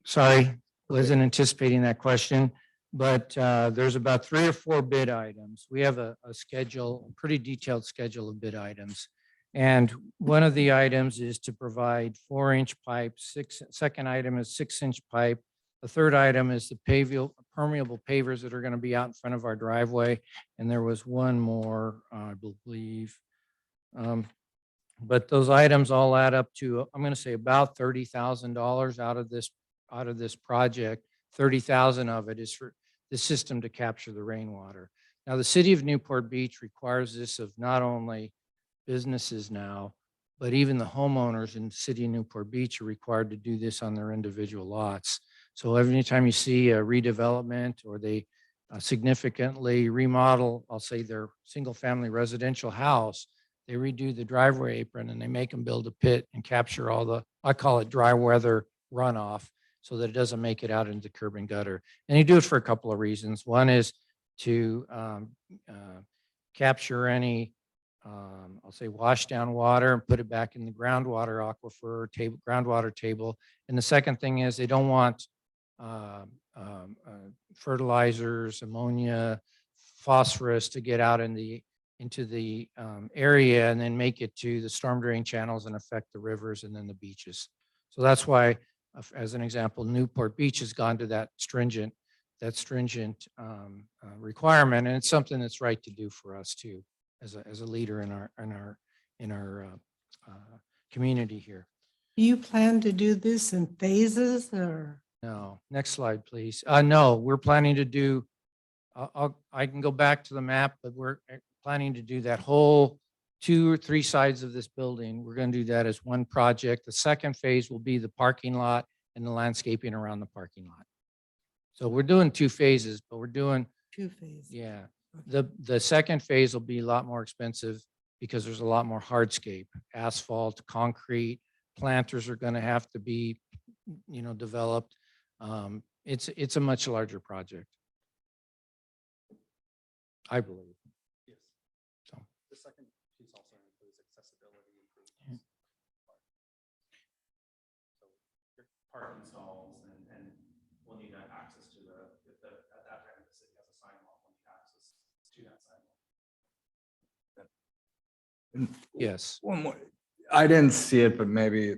sorry, wasn't anticipating that question, but there's about 3 or 4 bid items. We have a schedule, a pretty detailed schedule of bid items. And one of the items is to provide 4-inch pipe, second item is 6-inch pipe. The third item is the permeable pavers that are going to be out in front of our driveway. And there was one more, I believe. But those items all add up to, I'm going to say about $30,000 out of this project. 30,000 of it is for the system to capture the rainwater. Now, the city of Newport Beach requires this of not only businesses now, but even the homeowners in the city of Newport Beach are required to do this on their individual lots. So every time you see a redevelopment or they significantly remodel, I'll say their single-family residential house, they redo the driveway apron and they make them build a pit and capture all the, I call it dry weather runoff, so that it doesn't make it out into the curb and gutter. And you do it for a couple of reasons. One is to capture any, I'll say wash down water and put it back in the groundwater aquifer table, groundwater table. And the second thing is they don't want fertilizers, ammonia, phosphorus to get out into the area and then make it to the storm drain channels and affect the rivers and then the beaches. So that's why, as an example, Newport Beach has gone to that stringent requirement, and it's something that's right to do for us too, as a leader in our community here. Do you plan to do this in phases or? No, next slide, please. No, we're planning to do, I can go back to the map, but we're planning to do that whole 2 or 3 sides of this building. We're going to do that as one project. The second phase will be the parking lot and the landscaping around the parking lot. So we're doing 2 phases, but we're doing, 2 phases. yeah. The second phase will be a lot more expensive because there's a lot more hardscape, asphalt, concrete, planters are going to have to be, developed. It's a much larger project, I believe. Yes. So. The second piece also includes accessibility improvements. parking stalls and we'll need to have access to at that time, the city has a sidewalk, we'll need access to that sidewalk. Yes. One more. I didn't see it, but maybe,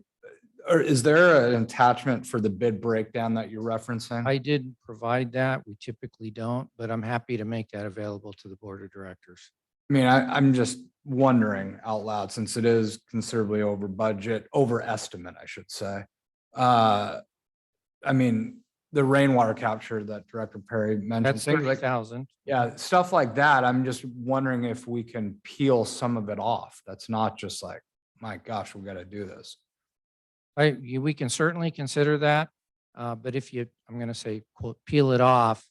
or is there an attachment for the bid breakdown that you're referencing? I did provide that. We typically don't, but I'm happy to make that available to the board of directors. I mean, I'm just wondering out loud, since it is considerably over budget, over estimate, I should say. I mean, the rainwater capture that Director Perry mentioned, That's things like, 30,000. yeah, stuff like that. I'm just wondering if we can peel some of it off. That's not just like, my gosh, we got to do this. We can certainly consider that. But if you, I'm going to say, quote, peel it off,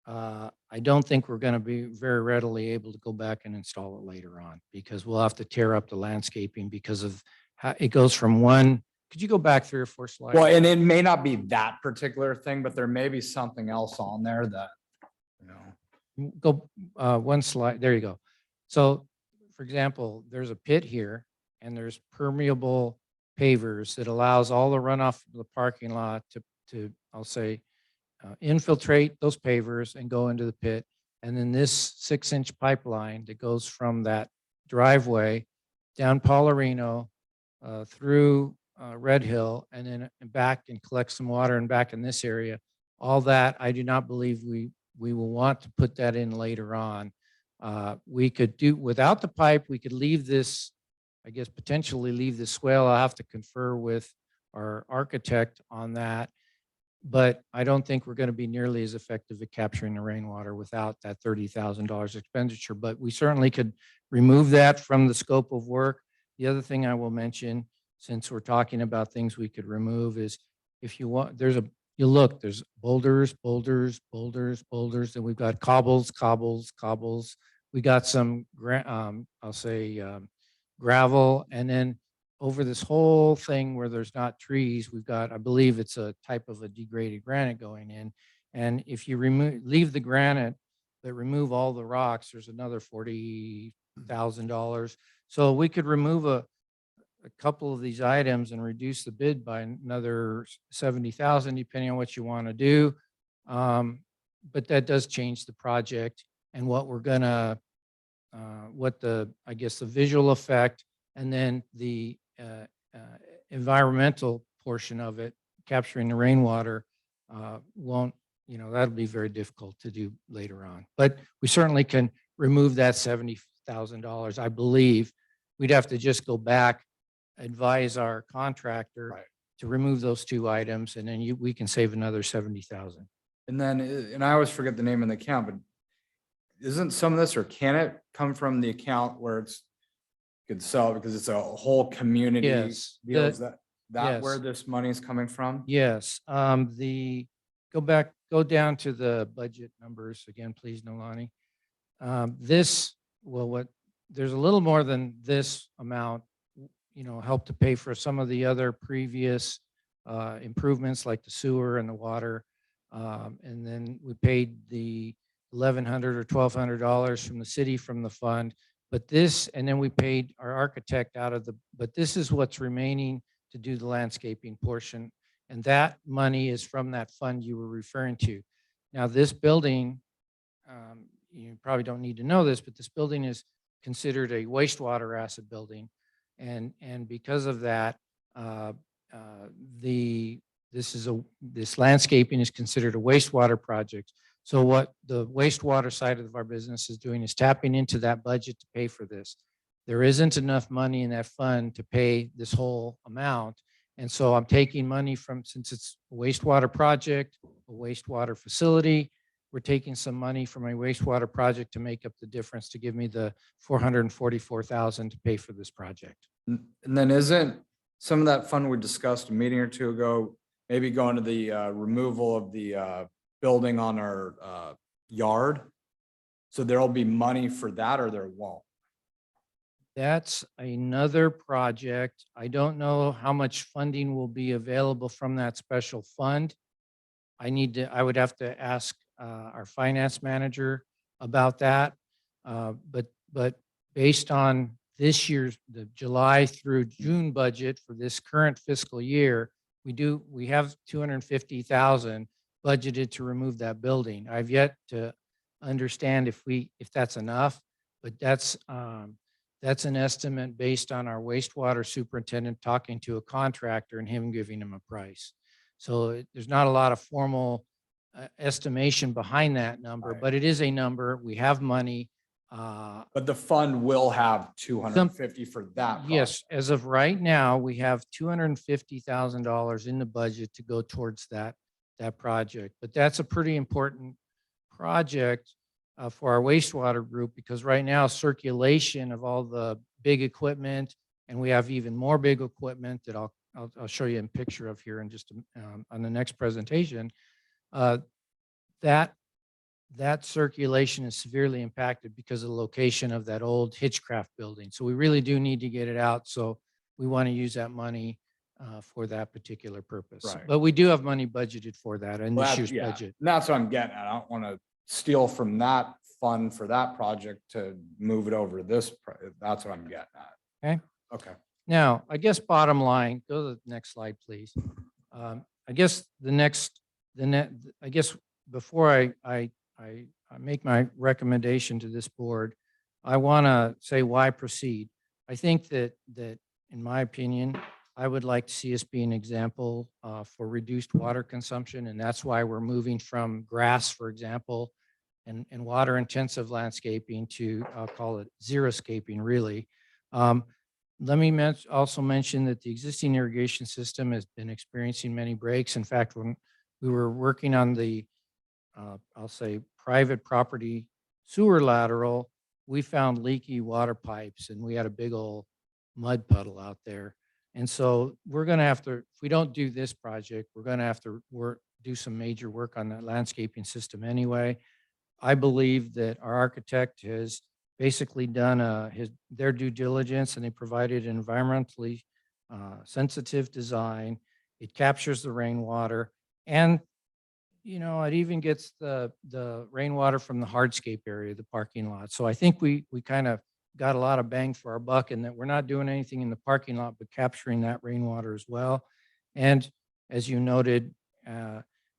I don't think we're going to be very readily able to go back and install it later on because we'll have to tear up the landscaping because of how it goes from one. Could you go back 3 or 4 slides? Well, and it may not be that particular thing, but there may be something else on there that, you know. Go one slide. There you go. So, for example, there's a pit here and there's permeable pavers that allows all the runoff of the parking lot to I'll say, infiltrate those pavers and go into the pit. And then this 6-inch pipeline that goes from that driveway down Paularino through Red Hill and then back and collect some water and back in this area. All that, I do not believe we will want to put that in later on. We could do without the pipe, we could leave this, I guess, potentially leave the swale. I'll have to confer with our architect on that. But I don't think we're going to be nearly as effective at capturing the rainwater without that $30,000 expenditure. But we certainly could remove that from the scope of work. The other thing I will mention, since we're talking about things we could remove, is if you want, there's boulders, and we've got cobbles. We got some, I'll say gravel, and then over this whole thing where there's not trees, we've got, I believe it's a type of a degraded granite going in. And if you leave the granite, but remove all the rocks, there's another $40,000. So we could remove a couple of these items and reduce the bid by another 70,000, depending on what you want to do. But that does change the project and what we're gonna, I guess the visual effect, and then the environmental portion of it, capturing the rainwater, won't, that'll be very difficult to do later on. But we certainly can remove that $70,000. I believe we'd have to just go back, advise our contractor to remove those 2 items, and then we can save another 70,000. And then, and I always forget the name of the account, but isn't some of this, or can it come from the account where it's could sell because it's a whole community Yes, deal? Is that yes. where this money is coming from? Yes, go down to the budget numbers again, please, Nolani. There's a little more than this amount, help to pay for some of the other previous improvements like the sewer and the water. And then we paid the $1,100 or $1,200 from the city from the fund. But and then we paid our architect but this is what's remaining to do the landscaping portion. And that money is from that fund you were referring to. Now, this building, you probably don't need to know this, but this building is considered a wastewater asset building. And because of that, this landscaping is considered a wastewater project. So what the wastewater side of our business is doing is tapping into that budget to pay for this. There isn't enough money in that fund to pay this whole amount. And so I'm taking money since it's a wastewater project, a wastewater facility, we're taking some money from a wastewater project to make up the difference to give me the $444,000 to pay for this project. And then isn't some of that fund we discussed a meeting or 2 ago, maybe going to the removal of the building on our yard? So there'll be money for that, or there won't? That's another project. I don't know how much funding will be available from that special fund. I would have to ask our finance manager about that. But based on this year's, the July through June budget for this current fiscal year, we have 250,000 budgeted to remove that building. I've yet to understand if that's enough, but that's an estimate based on our wastewater superintendent talking to a contractor and him giving him a price. So there's not a lot of formal estimation behind that number, Right. but it is a number. We have money. But the fund will have 250 for that. Yes, project. as of right now, we have $250,000 in the budget to go towards that project. But that's a pretty important project for our wastewater group, because right now circulation of all the big equipment, and we have even more big equipment that I'll show you a picture of here in just on the next presentation. That circulation is severely impacted because of the location of that old Hitchcraft building. So we really do need to get it out. So we want to use that money for that particular purpose. Right. But we do have money budgeted for that in Well, this that- year's yeah, budget. and that's what I'm getting at. I don't want to steal from that fund for that project to move it over to this. That's what I'm getting at. Okay. Okay. Now, I guess bottom line, go to the next slide, please. I guess I guess before I make my recommendation to this board, I want to say why proceed. I think that in my opinion, I would like to see us be an example for reduced water consumption, and that's why we're moving from grass, for example, and water intensive landscaping to, I'll call it xeriscaping, really. Let me also mention that the existing irrigation system has been experiencing many breaks. In fact, when we were working on the, I'll say, private property sewer lateral, we found leaky water pipes and we had a big old mud puddle out there. And so we're going to have to, if we don't do this project, we're going to have to do some major work on that landscaping system anyway. I believe that our architect has basically done their due diligence, and they provided an environmentally sensitive design. It captures the rainwater, and it even gets the rainwater from the hardscape area, the parking lot. So I think we kind of got a lot of bang for our buck in that we're not doing anything in the parking lot, but capturing that rainwater as well. And as you noted,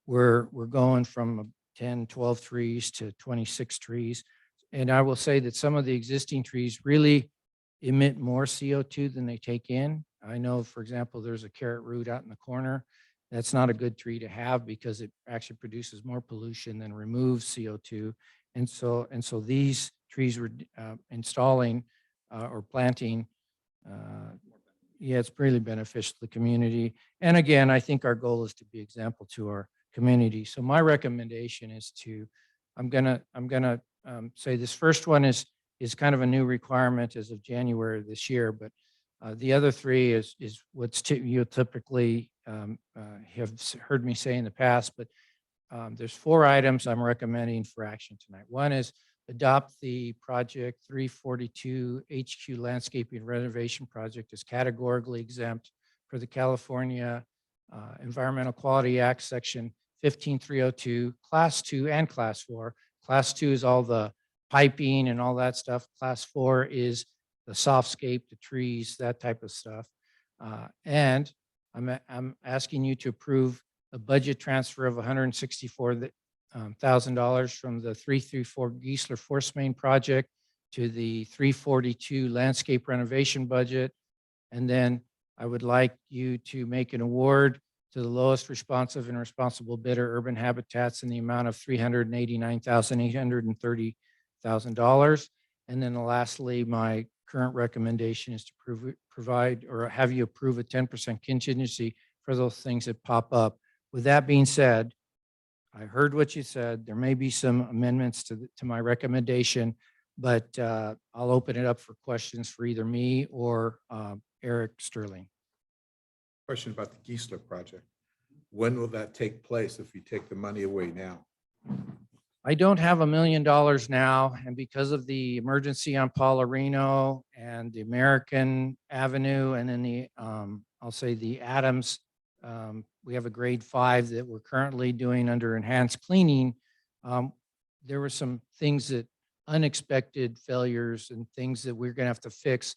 we're going from 10, 12 trees to 26 trees. And I will say that some of the existing trees really emit more CO2 than they take in. I know, for example, there's a carrot root out in the corner. That's not a good tree to have because it actually produces more pollution than removes CO2. And so these trees we're installing or planting, it's really beneficial to the community. And again, I think our goal is to be example to our community. So my recommendation is I'm gonna say this first one is kind of a new requirement as of January this year, but the other three is what's you typically have heard me say in the past, but there's 4 items I'm recommending for action tonight. One is adopt the project 342 HQ landscaping renovation project as categorically exempt for the California Environmental Quality Act, Section 15302, Class 2 and Class 4. Class 2 is all the piping and all that stuff. Class 4 is the softscape, the trees, that type of stuff. And I'm asking you to approve a budget transfer of $164,000 from the 334 Geisler Force Main project to the 342 landscape renovation budget. And then I would like you to make an award to the lowest responsive and responsible bidder, Urban Habitats, in the amount of $389,830,000. And then lastly, my current recommendation is to provide or have you approve a 10% contingency for those things that pop up. With that being said, I heard what you said. There may be some amendments to my recommendation, but I'll open it up for questions for either me or Eric Sterling. Question about the Geisler project. When will that take place if you take the money away now? I don't have $1 million now, and because of the emergency on Paularino and the American Avenue, and then the, I'll say the Adams, we have a grade 5 that we're currently doing under enhanced cleaning. There were some things that unexpected failures and things that we're gonna have to fix.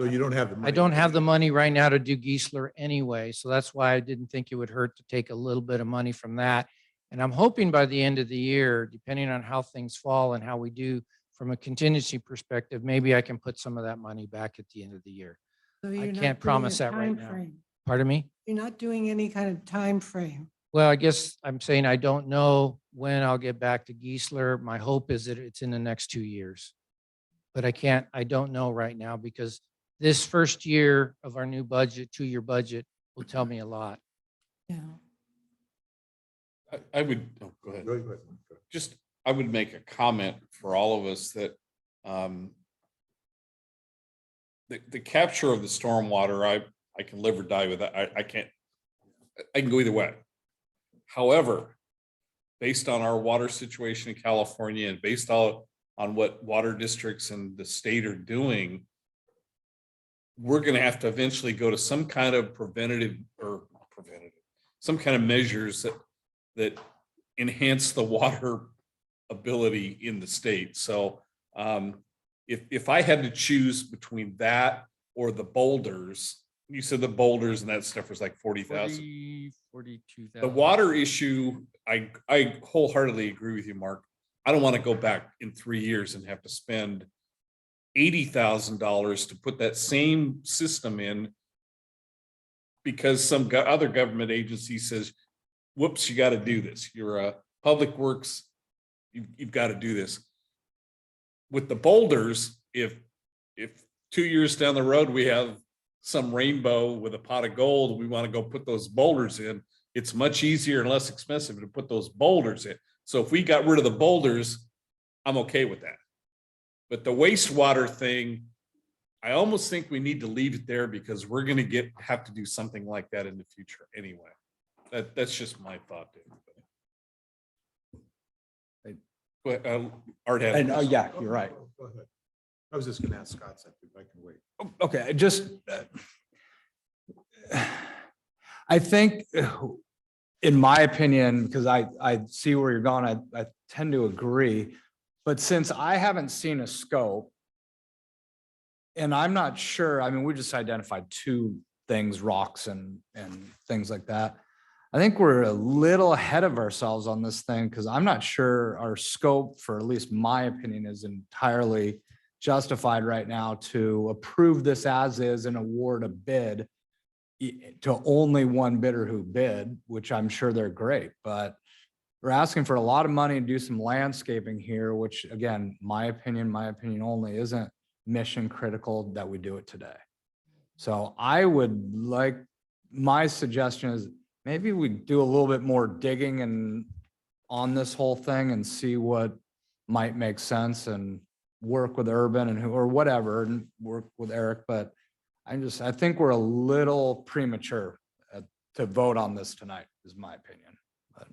So you don't have the I money. don't have the money right now to do Geisler anyway, so that's why I didn't think it would hurt to take a little bit of money from that. And I'm hoping by the end of the year, depending on how things fall and how we do from a contingency perspective, maybe I can put some of that money back at the end of the year. So I you're not can't doing promise a that right time now. frame. Pardon me? You're not doing any kind of time frame. Well, I guess I'm saying I don't know when I'll get back to Geisler. My hope is that it's in the next 2 years. But I don't know right now because this first year of our new budget, 2-year budget, will tell me a lot. Yeah. I would, oh, go ahead. Go ahead. Just, I would make a comment for all of us that the capture of the stormwater, I can live or die with that. I can't, I can go either way. However, based on our water situation in California and based on what water districts and the state are doing, we're going to have to eventually go to some kind of some kind of measures that enhance the water ability in the state. So if I had to choose between that or the boulders, you said the boulders and that stuff was like 40,000. 42,000. The water issue, I wholeheartedly agree with you, Mark. I don't want to go back in 3 years and have to spend $80,000 to put that same system in because some other government agency says, whoops, you got to do this. You're a public works, you've got to do this. With the boulders, if 2 years down the road we have some rainbow with a pot of gold, we want to go put those boulders in, it's much easier and less expensive to put those boulders in. So if we got rid of the boulders, I'm okay with that. But the wastewater thing, I almost think we need to leave it there because we're going to have to do something like that in the future anyway. That's just my thought. Go ahead, Art had. And, yeah, you're right. Go ahead. I was just going to ask Scott something, if I can wait. Okay, just, I think, in my opinion, because I see where you're going, I tend to agree. But since I haven't seen a scope, and I'm not sure, I mean, we just identified 2 things, rocks and things like that. I think we're a little ahead of ourselves on this thing because I'm not sure our scope, for at least my opinion, is entirely justified right now to approve this as is and award a bid to only one bidder who bid, which I'm sure they're great, but we're asking for a lot of money to do some landscaping here, which again, my opinion only, isn't mission critical that we do it today. So I would like, my suggestion is maybe we do a little bit more digging and on this whole thing and see what might make sense and work with Urban and or whatever and work with Eric. But I think we're a little premature to vote on this tonight, is my opinion. But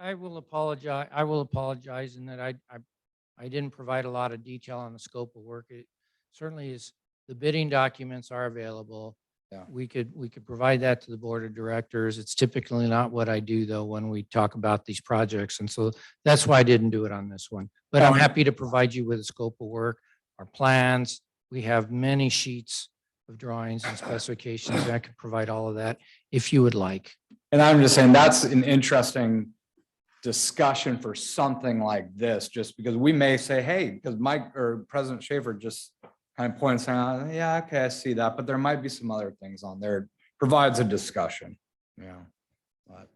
I will apologize in that I didn't provide a lot of detail on the scope of work. It certainly is, the bidding documents are available. Yeah. We could provide that to the board of directors. It's typically not what I do though, when we talk about these projects. And so that's why I didn't do it on this one, but I'm happy to provide you with a scope of work, our plans. We have many sheets of drawings and specifications. I could provide all of that if you would like. And I'm just saying that's an interesting discussion for something like this, just because we may say, hey, because Mike or President Schaefer just kind of points out, yeah, okay, I see that, but there might be some other things on there. It provides a discussion, you know. But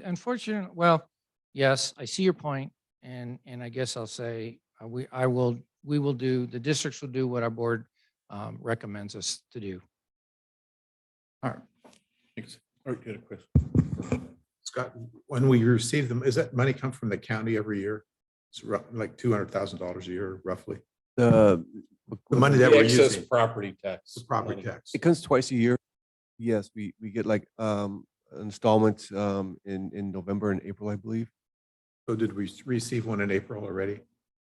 Unfortunately, well, yes, I see your point, and I guess I'll say we will do, the districts will do what our board recommends us to do. all right. Thanks. Art, you had a question. Scott, when we receive them, is that money come from the county every year? It's like $200,000 a year, roughly. The money that The we're excess using. property tax. The property tax. It comes twice a year. Yes, we get like installments in November and April, I believe. So did we receive one in April already?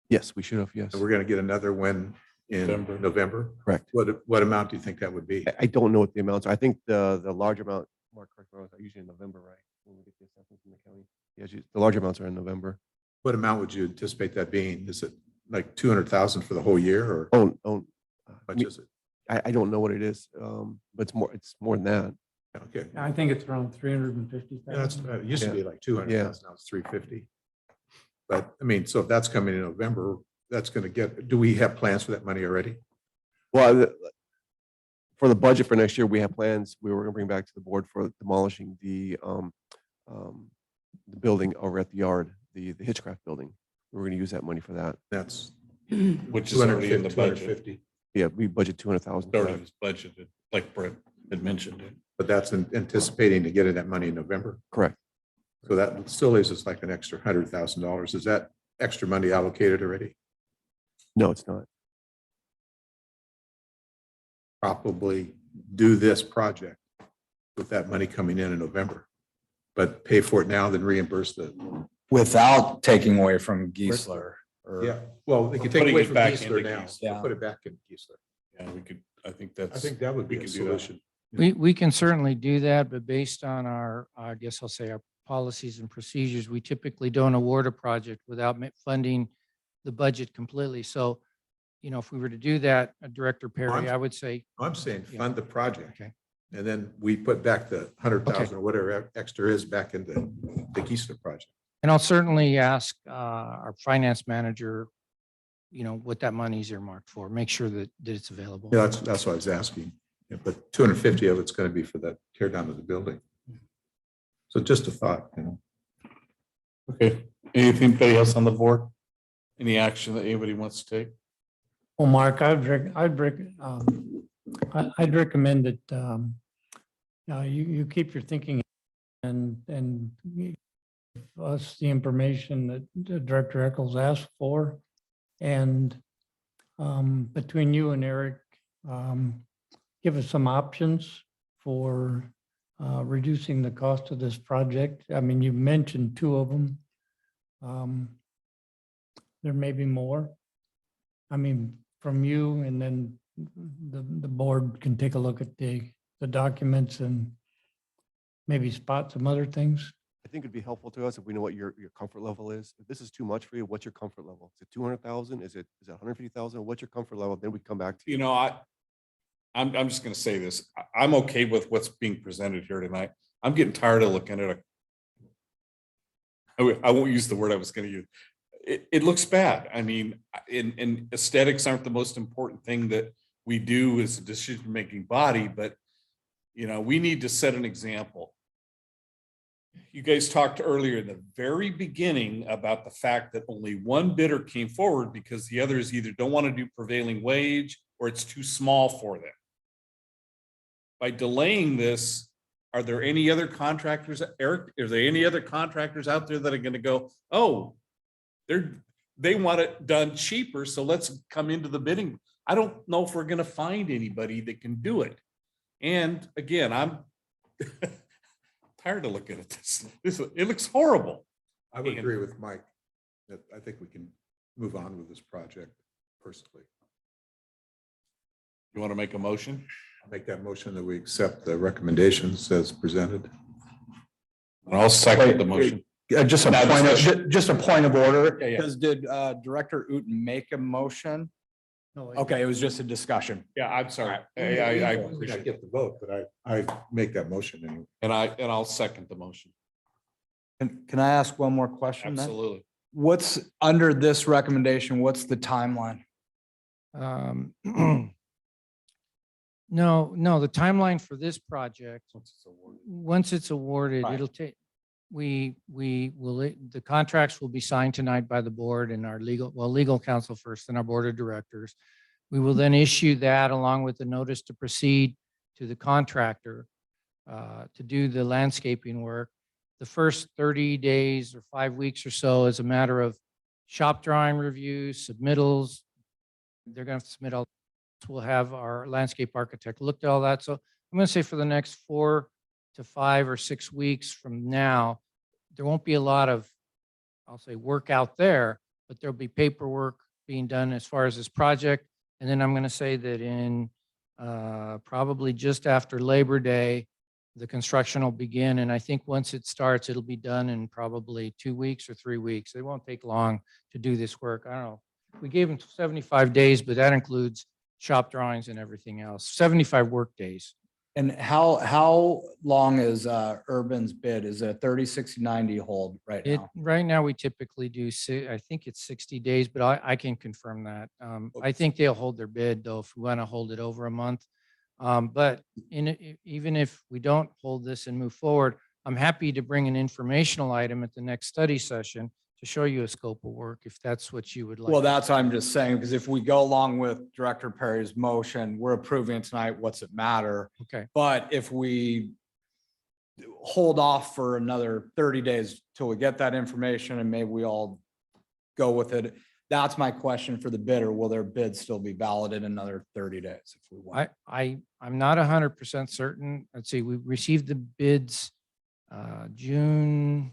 Yes, we should have, yes. And we're going to get another one in November? Correct. What amount do you think that would be? I don't know what the amounts are. I think the large amount, Mark, correct me if I'm wrong, usually in November, right? When we get the assessments from the county. Yeah, the large amounts are in November. What amount would you anticipate that being? Is it like 200,000 for the whole year or Oh, how much is it? I don't know what it is, but it's more than that. Okay. I think it's around 350,000. Yeah, that's, it used to be like 200,000, now it's 350. But I mean, so if that's coming in November, that's going to get, do we have plans for that money already? Well, for the budget for next year, we have plans. We were gonna bring back to the board for demolishing the building over at the yard, the Hitchcraft building. We're gonna use that money for that. That's Which is already in the budget. 250. Yeah, we budget 200,000. Already was budgeted, like Brett had mentioned it. But that's anticipating to get in that money in November. Correct. So that still leaves us like an extra $100,000. Is that extra money allocated already? No, it's not. Probably do this project with that money coming in November, but pay for it now, then reimburse the. Without taking away from Geisler. or- Yeah, well, they Or can take putting away it from back Geisler into now. Geisler. Yeah. Put it back in Geisler. Yeah, we could, I think I that's. think that would be we a can do that. solution. We can certainly do that, but based on our, I guess I'll say our policies and procedures, we typically don't award a project without funding the budget completely. So, you know, if we were to do that, Director Perry, I would say, I'm saying Yeah. fund the project. Okay. And then we put back the 100,000 or whatever extra is back into the Geisler project. and I'll certainly ask our finance manager, you know, what that money's earmarked for, make sure that it's available. Yeah, that's what I was asking. Yeah, but 250 of it's going to be for the tear down of the building. So just a thought, you know. Okay, anybody else on the board? Any action that anybody wants to take? Well, Mark, I'd recommend that you keep your thinking and give us the information that Director Eccles asked for. And between you and Eric, give us some options for reducing the cost of this project. I mean, you mentioned two of them. There may be more. I mean, from you, and then the board can take a look at the documents and maybe spot some other things. I think it'd be helpful to us if we know what your comfort level is. If this is too much for you, what's your comfort level? Is it 200,000? Is it 150,000? What's your comfort level? Then we come back to you. You know, I'm just gonna say this. I'm okay with what's being presented here tonight. I'm getting tired of looking at I won't use the word I was gonna use. It looks bad. I mean, and aesthetics aren't the most important thing that we do as a decision-making body, but you know, we need to set an example. You guys talked earlier in the very beginning about the fact that only one bidder came forward because the others either don't want to do prevailing wage or it's too small for them. By delaying this, are there any other contractors, Eric, are there any other contractors out there that are going to go, oh, they want it done cheaper, so let's come into the bidding. I don't know if we're going to find anybody that can do it. And again, I'm tired of looking at this. It looks horrible. I would agree with Mike that I think we can move on with this project personally. You want to make a motion? I'll make that motion that we accept the recommendations as presented. And I'll second the motion. Just a point of order. Yeah, yeah. Because did Director Uten make a motion? No, Okay, it was just a discussion. Yeah, I'm sorry. I I appreciate it. get the vote, but I make that motion anyway. And I'll second the motion. Can I ask one more question then? Absolutely. What's under this recommendation? What's the timeline? No, the timeline for this project, Once it's awarded. once it's awarded, Right. it'll take, we will, the contracts will be signed tonight by the board and our legal counsel first, and our board of directors. We will then issue that along with the notice to proceed to the contractor to do the landscaping work. The first 30 days or 5 weeks or so is a matter of shop drawing reviews, submittals. They're going to submit all. We'll have our landscape architect look at all that. So I'm going to say for the next 4 to 5 or 6 weeks from now, there won't be a lot of, I'll say, work out there, but there'll be paperwork being done as far as this project. And then I'm going to say that in probably just after Labor Day, the construction will begin. And I think once it starts, it'll be done in probably 2 weeks or 3 weeks. It won't take long to do this work. I don't know. We gave them 75 days, but that includes shop drawings and everything else, 75 work days. And how long is Urban's bid? Is it 30, 60, 90 hold right It, now? right now, we typically do, I think it's 60 days, but I can confirm that. I think they'll hold their bid though, if we want to hold it over a month. But even if we don't hold this and move forward, I'm happy to bring an informational item at the next study session to show you a scope of work, if that's what you would like. Well, that's what I'm just saying, because if we go along with Director Perry's motion, we're approving it tonight, what's it matter? Okay. But if we hold off for another 30 days till we get that information and maybe we all go with it, that's my question for the bidder. Will their bid still be valid in another 30 days if we want? I'm not 100% certain. Let's see, we received the bids June,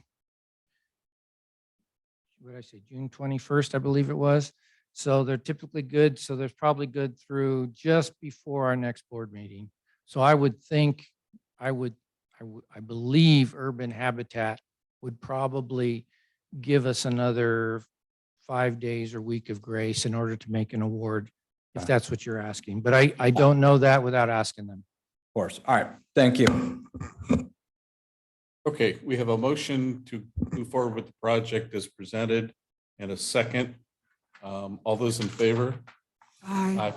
what did I say, June 21st, I believe it was. So they're typically good. So there's probably good through just before our next board meeting. So I would think, I believe Urban Habitat would probably give us another 5 days or week of grace in order to make an award, if that's what you're asking. But I don't know that without asking them. Of course. All right. Thank you. Okay, we have a motion to move forward with the project as presented and a second. All those in favor? Aye.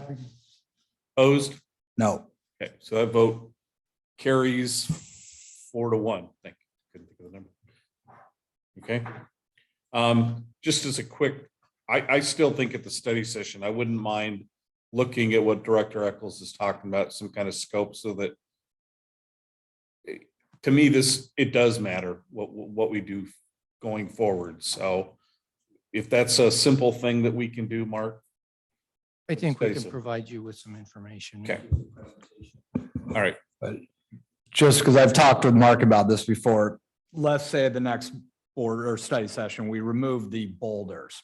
Opposed? No. Okay, so that vote carries 4-1. Thank you. Couldn't think of the number. Okay. Just as a quick, I still think at the study session, I wouldn't mind looking at what Director Eccles is talking about, some kind of scope, so that to me, it does matter what we do going forward. So if that's a simple thing that we can do, Mark. I think we Stay can so. provide you with some information. Okay. All right. Just because I've talked with Mark about this before, let's say at the next board or study session, we remove the boulders.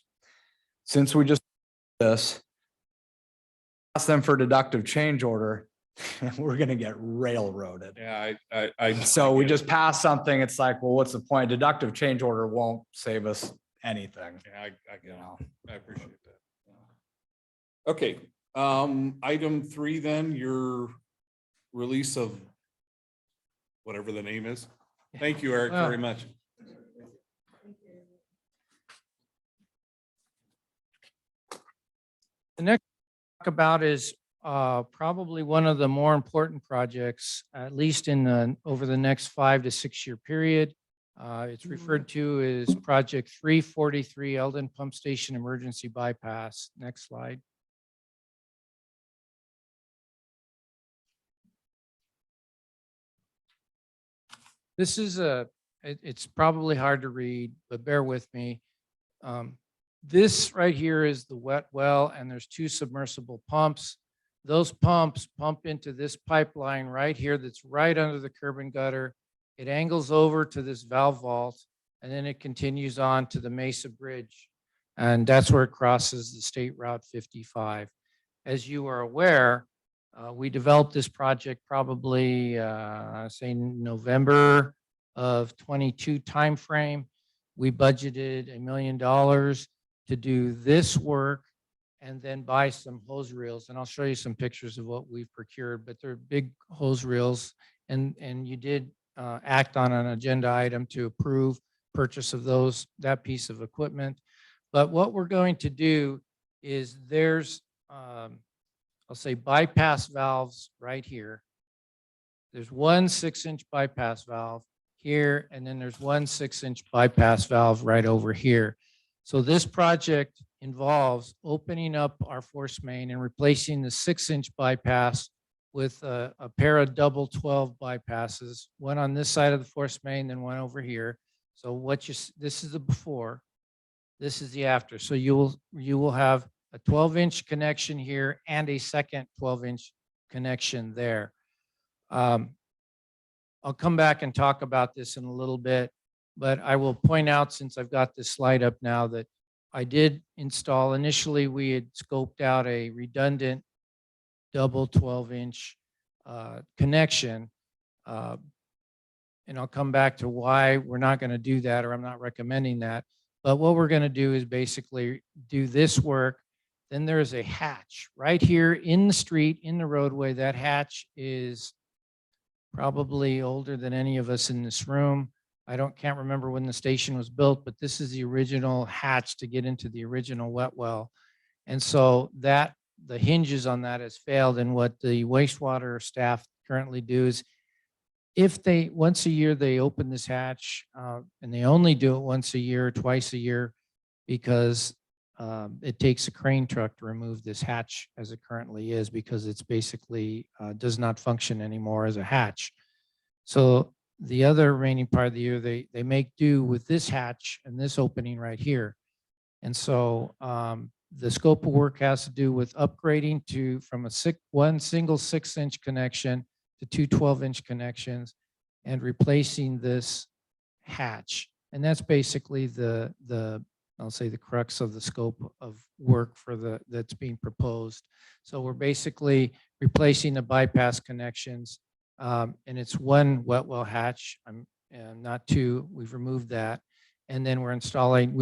Since we just this, ask them for deductive change order, we're gonna get railroaded. Yeah, I So we just pass something, it's like, well, what's the point? Deductive change order won't save us anything. Yeah, I You know, I appreciate that. Okay, item 3 then, your release of whatever the name is. Thank you, Eric, very much. The next talk about is probably one of the more important projects, at least over the next 5 to 6 year period. It's referred to as Project 343 Eldon Pump Station Emergency Bypass. Next slide. This is it's probably hard to read, but bear with me. This right here is the wet well, and there's 2 submersible pumps. Those pumps pump into this pipeline right here that's right under the curb and gutter. It angles over to this valve vault, and then it continues on to the Mesa Bridge. And that's where it crosses the State Route 55. As you are aware, we developed this project probably, say November of 22 timeframe. We budgeted $1 million to do this work and then buy some hose reels. And I'll show you some pictures of what we've procured, but they're big hose reels. And you did act on an agenda item to approve purchase of that piece of equipment. But what we're going to do is there's, I'll say bypass valves right here. There's one 6-inch bypass valve here, and then there's one 6-inch bypass valve right over here. So this project involves opening up our force main and replacing the 6-inch bypass with a pair of double 12 bypasses, one on this side of the force main, then one over here. So this is the before, this is the after. So you will have a 12-inch connection here and a second 12-inch connection there. I'll come back and talk about this in a little bit, but I will point out, since I've got this slide up now, that I did install, initially we had scoped out a redundant double 12-inch connection. And I'll come back to why we're not going to do that, or I'm not recommending that. But what we're going to do is basically do this work, then there is a hatch right here in the street, in the roadway. That hatch is probably older than any of us in this room. Can't remember when the station was built, but this is the original hatch to get into the original wet well. And so that the hinges on that has failed. And what the wastewater staff currently do is if they, once a year, they open this hatch, and they only do it once a year, twice a year, because it takes a crane truck to remove this hatch as it currently is, because it's basically does not function anymore as a hatch. So the other remaining part of the year, they make do with this hatch and this opening right here. And so the scope of work has to do with upgrading from one single 6-inch connection to two 12-inch connections and replacing this hatch. And that's basically I'll say the crux of the scope of work that's being proposed. So we're basically replacing the bypass connections, and it's one wet well hatch, not two. We've removed that. And then we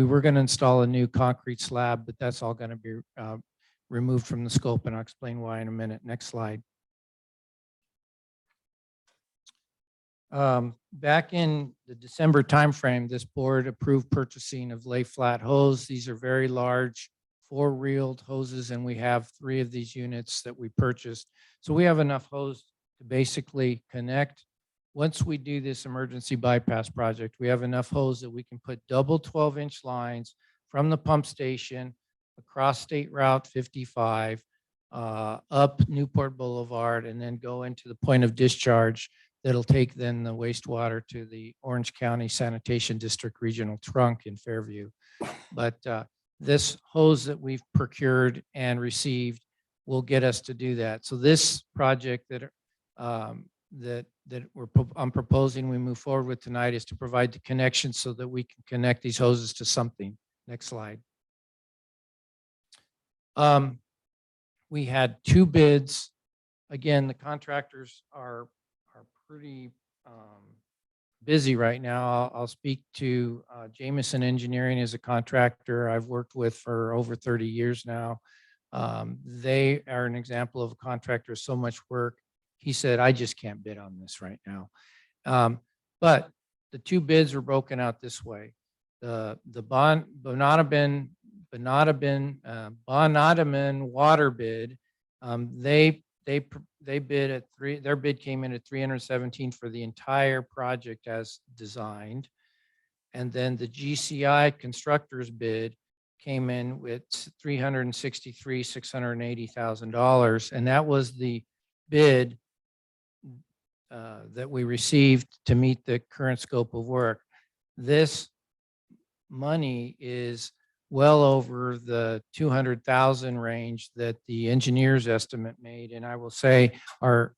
were going to install a new concrete slab, but that's all going to be removed from the scope, and I'll explain why in a minute. Next slide. Back in the December timeframe, this board approved purchasing of lay flat hose. These are very large 4-reeled hoses, and we have 3 of these units that we purchased. So we have enough hose to basically connect. Once we do this emergency bypass project, we have enough hose that we can put double 12-inch lines from the pump station across State Route 55, up Newport Boulevard, and then go into the point of discharge that'll take then the wastewater to the Orange County Sanitation District Regional Trunk in Fairview. But this hose that we've procured and received will get us to do that. So this project I'm proposing we move forward with tonight is to provide the connection so that we can connect these hoses to something. Next slide. We had 2 bids. Again, the contractors are pretty busy right now. I'll speak to Jameson Engineering as a contractor I've worked with for over 30 years now. They are an example of a contractor, so much work. He said, I just can't bid on this right now. But the 2 bids were broken out this way. The Bonadaben water bid, they bid at their bid came in at 317 for the entire project as designed. And then the GCI constructors bid came in with $363,680,000. And that was the bid that we received to meet the current scope of work. This money is well over the 200,000 range that the engineer's estimate made. And I will say our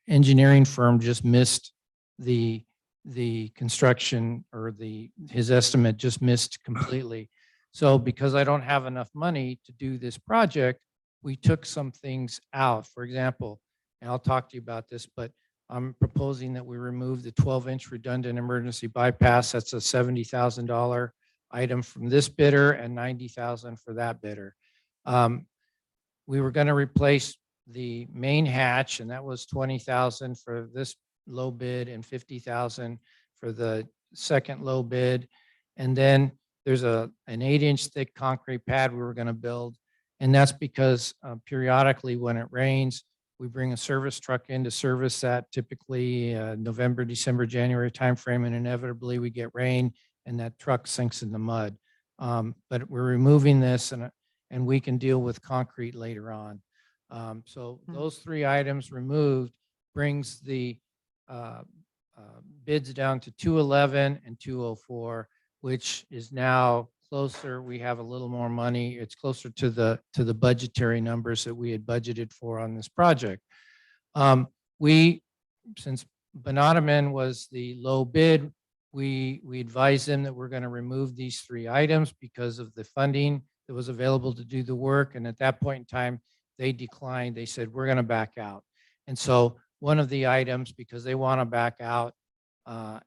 engineering firm just missed the construction, or his estimate just missed completely. So because I don't have enough money to do this project, we took some things out. For example, and I'll talk to you about this, but I'm proposing that we remove the 12-inch redundant emergency bypass. That's a $70,000 item from this bidder and $90,000 for that bidder. We were going to replace the main hatch, and that was $20,000 for this low bid and $50,000 for the second low bid. And then there's an 8-inch thick concrete pad we were going to build. And that's because periodically when it rains, we bring a service truck in to service that, typically November, December, January timeframe, and inevitably we get rain and that truck sinks in the mud. But we're removing this, and we can deal with concrete later on. So those 3 items removed brings the bids down to 211 and 204, which is now closer. We have a little more money. It's closer to the budgetary numbers that we had budgeted for on this project. Since Bonadaben was the low bid, we advised them that we're going to remove these 3 items because of the funding that was available to do the work. And at that point in time, they declined. They said, we're going to back out. And so one of the items, because they want to back out,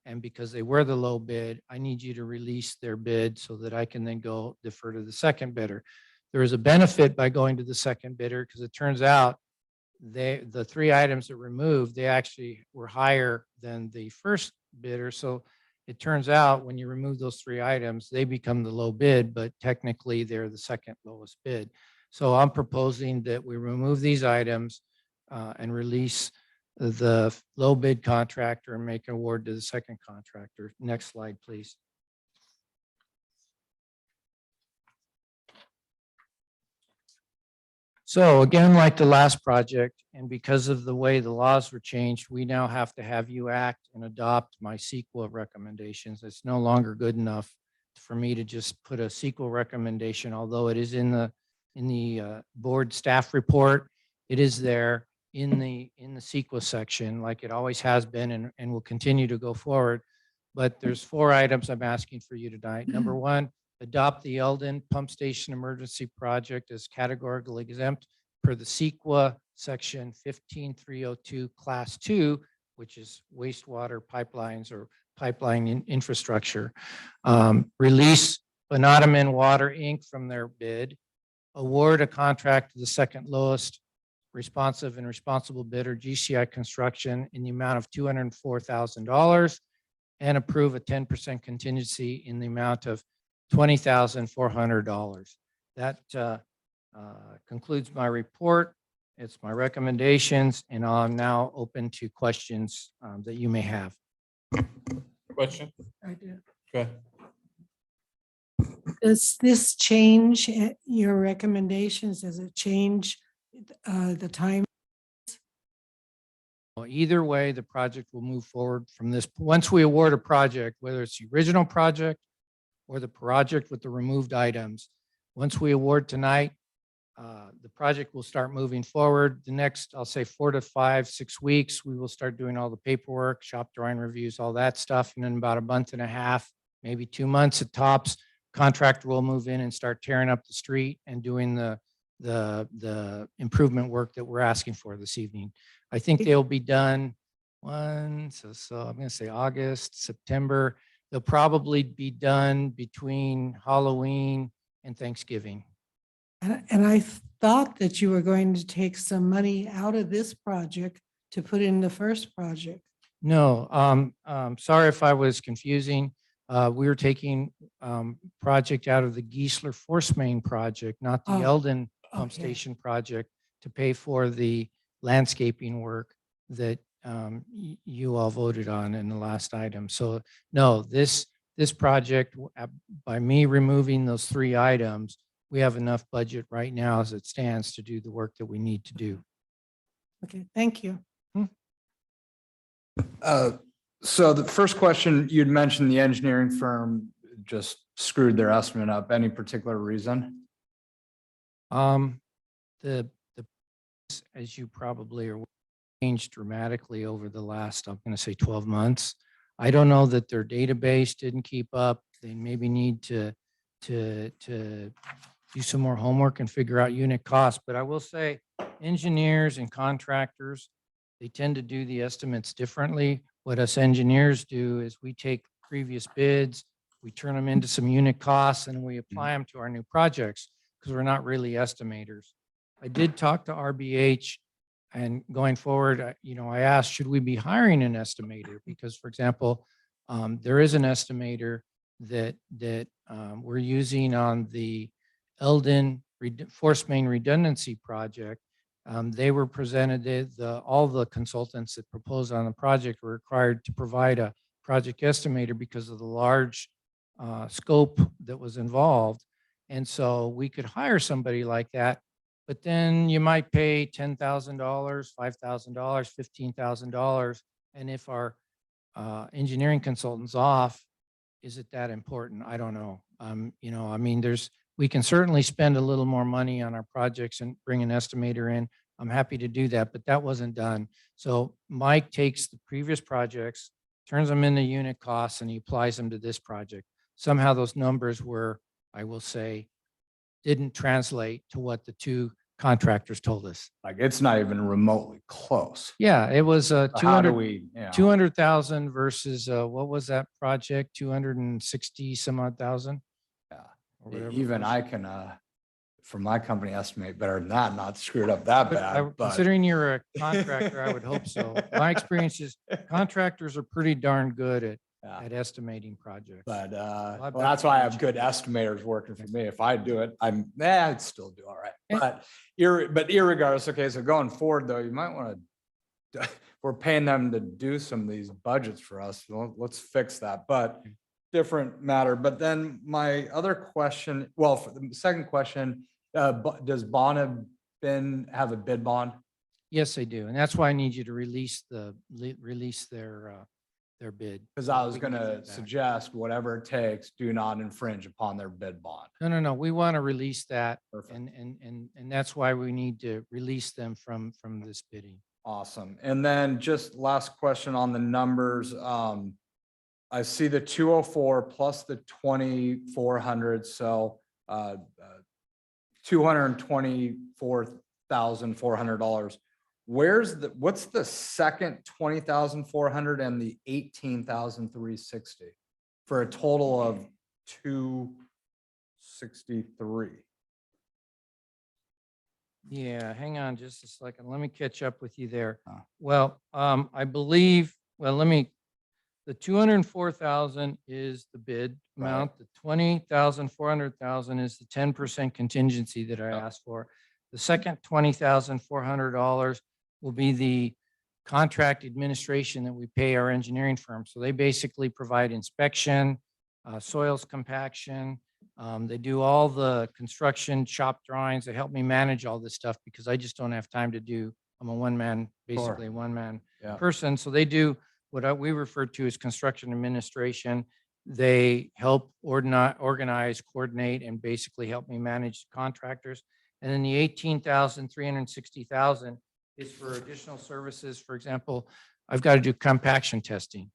and because they were the low bid, I need you to release their bid so that I can then go defer to the second bidder. There is a benefit by going to the second bidder because it turns out the three items that were removed, they actually were higher than the first bidder. So it turns out when you remove those three items, they become the low bid, but technically they're the second lowest bid. So I'm proposing that we remove these items and release the low bid contractor and make an award to the second contractor. Next slide, please. So again, like the last project, and because of the way the laws were changed, we now have to have you act and adopt my CEQA recommendations. It's no longer good enough for me to just put a CEQA recommendation, although it is in the board staff report. It is there in the CEQA section, like it always has been and will continue to go forward. But there's 4 items I'm asking for you tonight. Number 1, adopt the Eldon Pump Station Emergency Project as categorically exempt per the CEQA section 15302 class 2, which is wastewater pipelines or pipeline infrastructure. Release Bonatomen Water Inc. from their bid. Award a contract to the second lowest responsive and responsible bidder, GCI Construction, in the amount of $204,000, and approve a 10% contingency in the amount of $20,400. That concludes my report. It's my recommendations, and I'm now open to questions that you may have. Question? I do. Okay. Does this change your recommendations? Does it change the time? Well, either way, the project will move forward from this. Once we award a project, whether it's the original project or the project with the removed items, once we award tonight, the project will start moving forward. The next, I'll say 4 to 5, 6 weeks, we will start doing all the paperwork, shop drawing reviews, all that stuff. And then about a month and a half, maybe 2 months at tops, contractor will move in and start tearing up the street and doing the improvement work that we're asking for this evening. I think they'll be done so I'm going to say August, September. They'll probably be done between Halloween and Thanksgiving. And I thought that you were going to take some money out of this project to put in the first project. No, sorry if I was confusing. We were taking project out of the Geisler Force Main project, not the Oh, Eldon Pump okay. Station project, to pay for the landscaping work that you all voted on in the last item. So no, this project, by me removing those 3 items, we have enough budget right now as it stands to do the work that we need to do. Okay, thank you. So the first question, you'd mentioned the engineering firm just screwed their estimate up. Any particular reason? The as you probably are, changed dramatically over the last, I'm going to say 12 months. I don't know that their database didn't keep up. They maybe need to do some more homework and figure out unit costs. But I will say engineers and contractors, they tend to do the estimates differently. What us engineers do is we take previous bids, we turn them into some unit costs, and we apply them to our new projects because we're not really estimators. I did talk to RBH, and going forward, I asked, should we be hiring an estimator? Because, for example, there is an estimator that we're using on the Eldon Force Main Redundancy Project. They were presented, all the consultants that proposed on the project were required to provide a project estimator because of the large scope that was involved. And so we could hire somebody like that, but then you might pay $10,000, $5,000, $15,000. And if our engineering consultant's off, is it that important? I don't know. I mean, we can certainly spend a little more money on our projects and bring an estimator in. I'm happy to do that, but that wasn't done. So Mike takes the previous projects, turns them into unit costs, and he applies them to this project. Somehow those numbers were, I will say, didn't translate to what the 2 contractors told us. Like, it's not even remotely close. Yeah, it was So how do 200. we, 200,000 versus what was that project? 260 some odd thousand? Yeah. Or whatever it Even was. I can from my company estimate better than that, not screwed up that But bad, but. considering you're a contractor, I would hope so. My experience is contractors are pretty darn good Yeah. at estimating projects. But, lot well, better that's why I than have good estimators working for me. If I do it, I'd still do all right. But irregardless, okay, so going forward though, you might want to, we're paying them to do some of these budgets for us. Well, let's fix that, but different matter. But then my other question, well, for the second question, does Bonneville have a bid bond? Yes, they do. And that's why I need you to release their bid. Because so I that was we can gonna get it back. suggest whatever it takes, do not infringe upon their bid bond. No. We want to release that. Perfect. And that's why we need to release them from this bidding. Awesome. And then just last question on the numbers. I see the 204 plus the 2,400, so $224,400. What's the second 20,400 and the 18,360 for a total of 263? Yeah, hang on just a second. Let me catch up with you there. Ah. Well, I believe, the 204,000 is the bid Right. amount. The 20,000, 400,000 is the 10% contingency that I Yep. asked for. The second $20,400 will be the contract administration that we pay our engineering firm. So they basically provide inspection, soils compaction. They do all the construction shop drawings. They help me manage all this stuff because I just don't have time to do. I'm a one-man, basically a one-man Yeah. person. So they do what we refer to as construction administration. They help organize, coordinate, and basically help me manage contractors. And then the 18,360,000 is for additional services. For example, I've got to do compaction testing.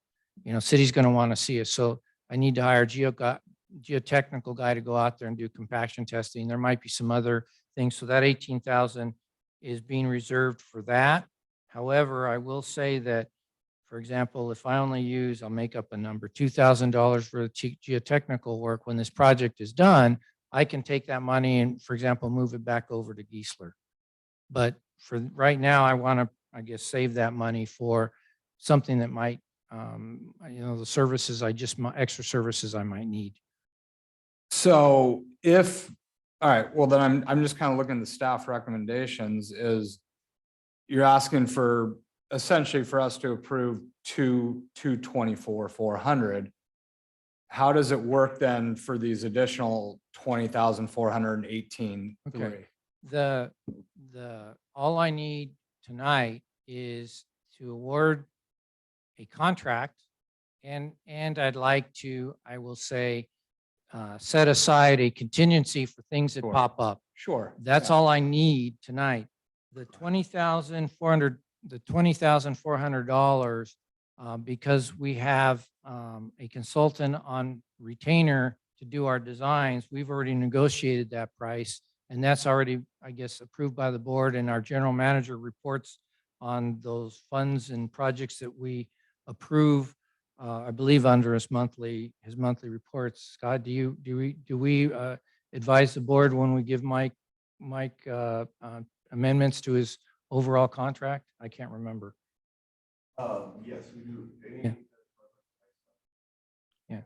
City's going to want to see it. So I need to hire a geotechnical guy to go out there and do compaction testing. There might be some other things. So that 18,000 is being reserved for that. However, I will say that, for example, if I only use, I'll make up a number, $2,000 for the geotechnical work, when this project is done, I can take that money and, for example, move it back over to Geisler. But for right now, I want to, I guess, save that money for something that might, the services extra services I might need. So all right, well, then I'm just kind of looking at the staff recommendations is you're asking for essentially for us to approve 224,400. How does it work then for these additional 20,418? Okay. All I need tonight is to award a contract and I'd like to, I will say, set aside a contingency for things that Sure. pop up. Sure. That's yeah. all I need tonight. The $20,400, because we have a consultant on retainer to do our designs, we've already negotiated that price. And that's already, I guess, approved by the board, and our general manager reports on those funds and projects that we approve, I believe under his monthly reports. Scott, do we advise the board when we give Mike amendments to his overall contract? I can't remember. Yes, we do. Yeah. Yeah.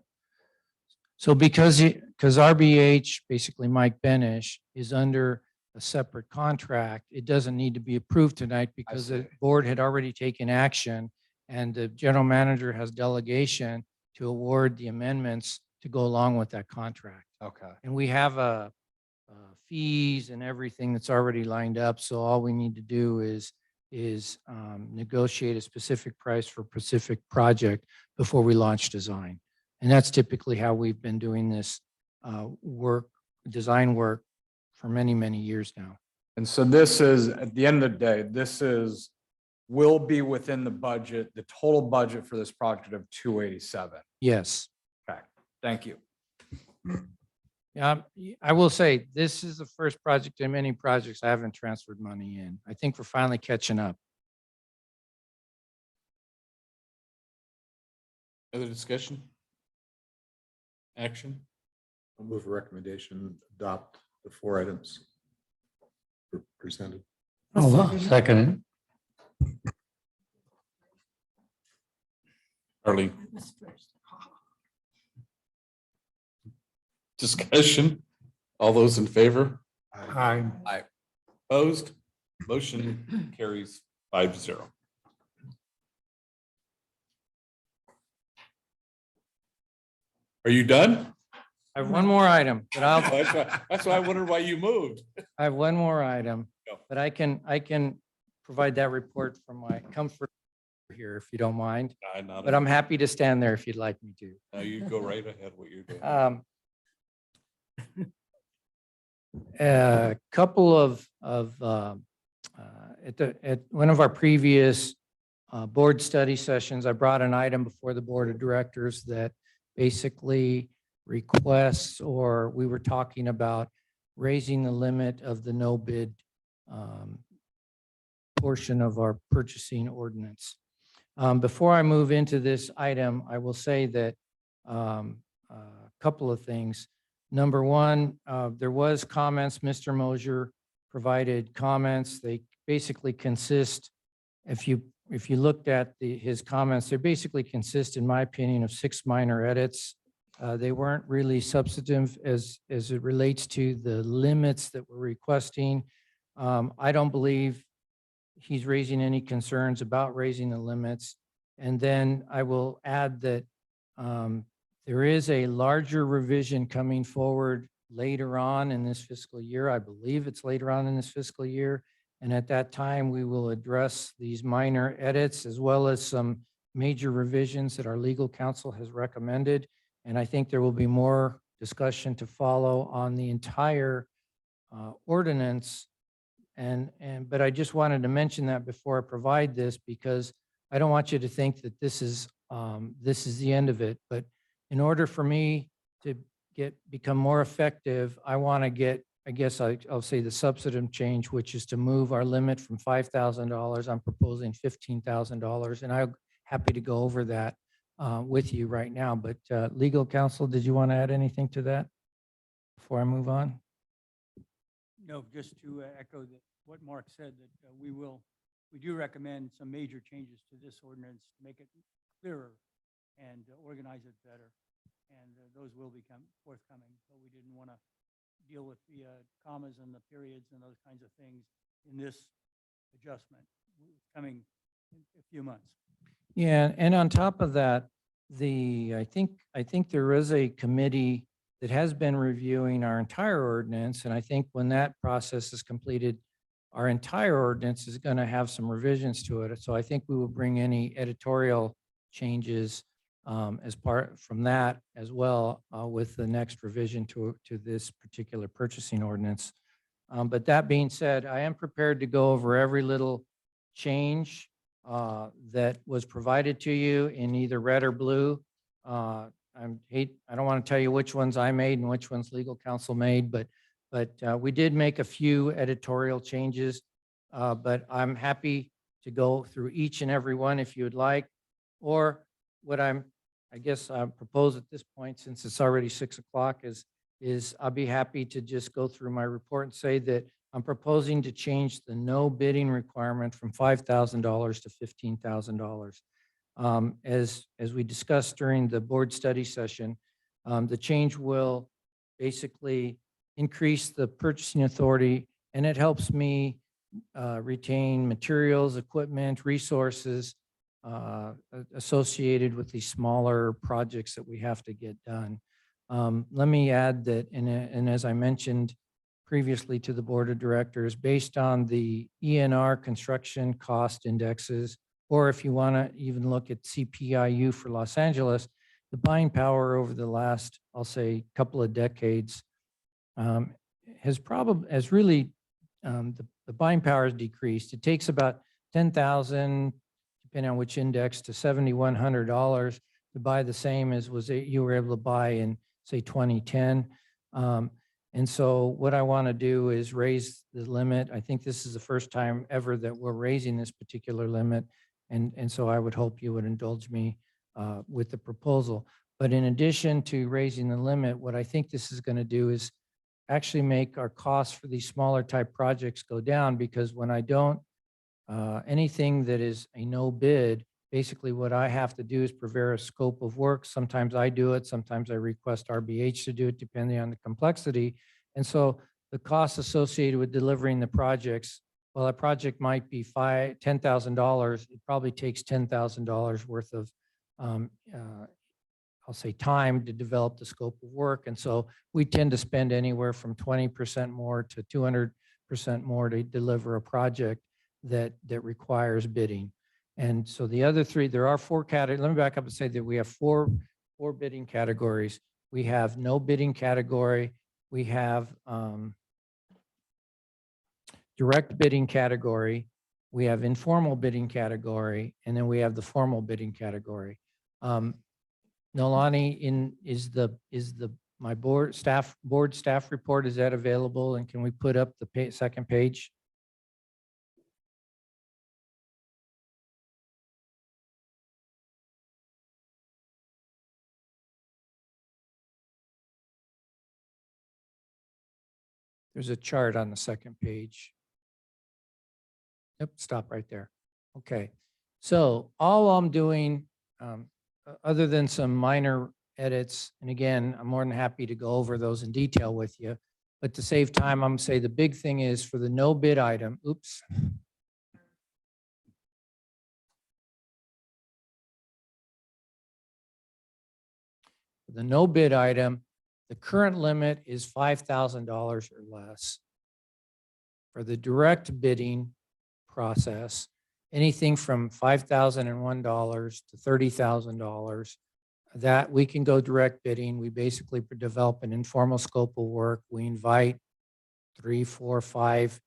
So because RBH, basically Mike Benish, is under a separate contract, it doesn't need to be approved tonight because the board had already taken action and the general manager has delegation to award the amendments to go along with that contract. Okay. And we have fees and everything that's already lined up. So all we need to do is negotiate a specific price for a specific project before we launch design. And that's typically how we've been doing this design work for many, many years now. And so this is, at the end of the day, will be within the budget, the total budget for this project of 287. Yes. Okay, thank you. Yeah, I will say, this is the first project in many projects I haven't transferred money in. I think we're finally catching up. Other discussion? Action? I'll move a recommendation, adopt the 4 items presented. Oh, second. Arlene. Discussion. All those in favor? Aye. Opposed? Motion carries 5-0. Are you done? I have one more item, but I'll, That's why I wondered why you moved. I have one more item, Go. but I can provide that report from my comfort here, if you don't mind. But I'm happy to stand there if you'd like me to. No, you go right ahead what you're doing. A couple of, at one of our previous board study sessions, I brought an item before the board of directors that basically requests, or we were talking about raising the limit of the no bid portion of our purchasing ordinance. Before I move into this item, I will say that a couple of things. Number one, there was comments, Mr. Mosier provided comments. They basically consist, if you looked at his comments, they basically consist, in my opinion, of 6 minor edits. They weren't really substantive as it relates to the limits that we're requesting. I don't believe he's raising any concerns about raising the limits. And then I will add that there is a larger revision coming forward later on in this fiscal year. I believe it's later on in this fiscal year. And at that time, we will address these minor edits as well as some major revisions that our legal counsel has recommended. And I think there will be more discussion to follow on the entire ordinance. But I just wanted to mention that before I provide this, because I don't want you to think that this is the end of it. But in order for me to become more effective, I want to get, I guess I'll say the substantive change, which is to move our limit from $5,000. I'm proposing $15,000, and I'm happy to go over that with you right now. But legal counsel, did you want to add anything to that before I move on? No, just to echo what Mark said, that we do recommend some major changes to this ordinance to make it clearer and organize it better. And those will become forthcoming, but we didn't want to deal with the commas and the periods and those kinds of things in this adjustment coming in a few months. Yeah, and on top of that, I think there is a committee that has been reviewing our entire ordinance, and I think when that process is completed, our entire ordinance is going to have some revisions to it. So I think we will bring any editorial changes as part from that as well with the next revision to this particular purchasing ordinance. But that being said, I am prepared to go over every little change that was provided to you in either red or blue. I don't want to tell you which ones I made and which ones legal counsel made, but we did make a few editorial changes. But I'm happy to go through each and every one if you would like. Or what I guess I propose at this point, since it's already 6 o'clock, is I'll be happy to just go through my report and say that I'm proposing to change the no bidding requirement from $5,000 to $15,000. As we discussed during the board study session, the change will basically increase the purchasing authority, and it helps me retain materials, equipment, resources associated with these smaller projects that we have to get done. Let me add that, and as I mentioned previously to the board of directors, based on the ENR construction cost indexes, or if you want to even look at CPIU for Los Angeles, the buying power over the last, I'll say, couple of decades has really, the buying power has decreased. It takes about $10,000, depending on which index, to $7,100 to buy the same as you were able to buy in, say, 2010. And so what I want to do is raise the limit. I think this is the first time ever that we're raising this particular limit. And so I would hope you would indulge me with the proposal. But in addition to raising the limit, what I think this is going to do is actually make our costs for these smaller type projects go down, because when I don't, anything that is a no bid, basically what I have to do is prepare a scope of work. Sometimes I do it, sometimes I request RBH to do it, depending on the complexity. And so the costs associated with delivering the projects, well, a project might be $10,000. It probably takes $10,000 worth of, I'll say, time to develop the scope of work. And so we tend to spend anywhere from 20% more to 200% more to deliver a project that requires bidding. And so the other three, there are four categories. Let me back up and say that we have four bidding categories. We have no bidding category. We have direct bidding category. We have informal bidding category, and then we have the formal bidding category. Nolani, my board staff report, is that available? And can we put up the second page? There's a chart on the second page. Yep, stop right there. Okay, so all I'm doing, other than some minor edits, and again, I'm more than happy to go over those in detail with you, but to save time, I'm gonna say the big thing is for the no bid item, oops. The no bid item, the current limit is $5,000 or less. For the direct bidding process, anything from $5,001 to $30,000, that we can go direct bidding. We basically develop an informal scope of work. We invite 3, 4, 5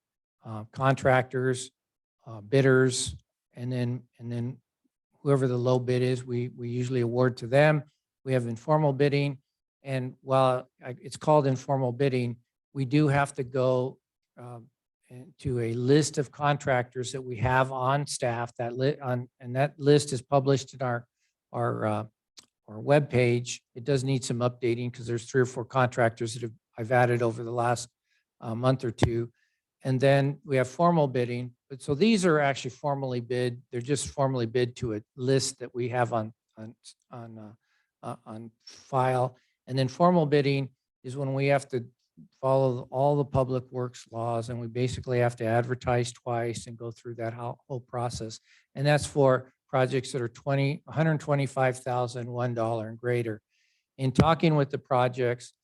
contractors, bidders, and then whoever the low bid is, we usually award to them. We have informal bidding, and while it's called informal bidding, we do have to go to a list of contractors that we have on staff. And that list is published in our webpage. It does need some updating because there's 3 or 4 contractors that I've added over the last month or two. And then we have formal bidding. But so these are actually formally bid. They're just formally bid to a list that we have on file. And then formal bidding is when we have to follow all the public works laws, and we basically have to advertise twice and go through that whole process. And that's for projects that are $125,001 and greater. In talking with the projects,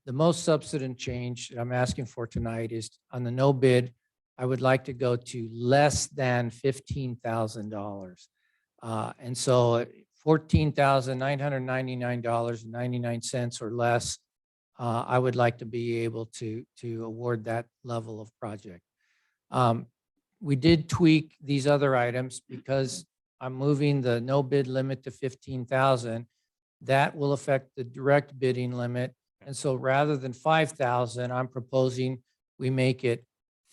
the most substantive change that I'm asking for tonight is on the no bid, I would like to go to less than $15,000. And so $14,999.99 or less, I would like to be able to award that level of project. We did tweak these other items because I'm moving the no bid limit to 15,000. That will affect the direct bidding limit. And so rather than 5,000, I'm proposing we make it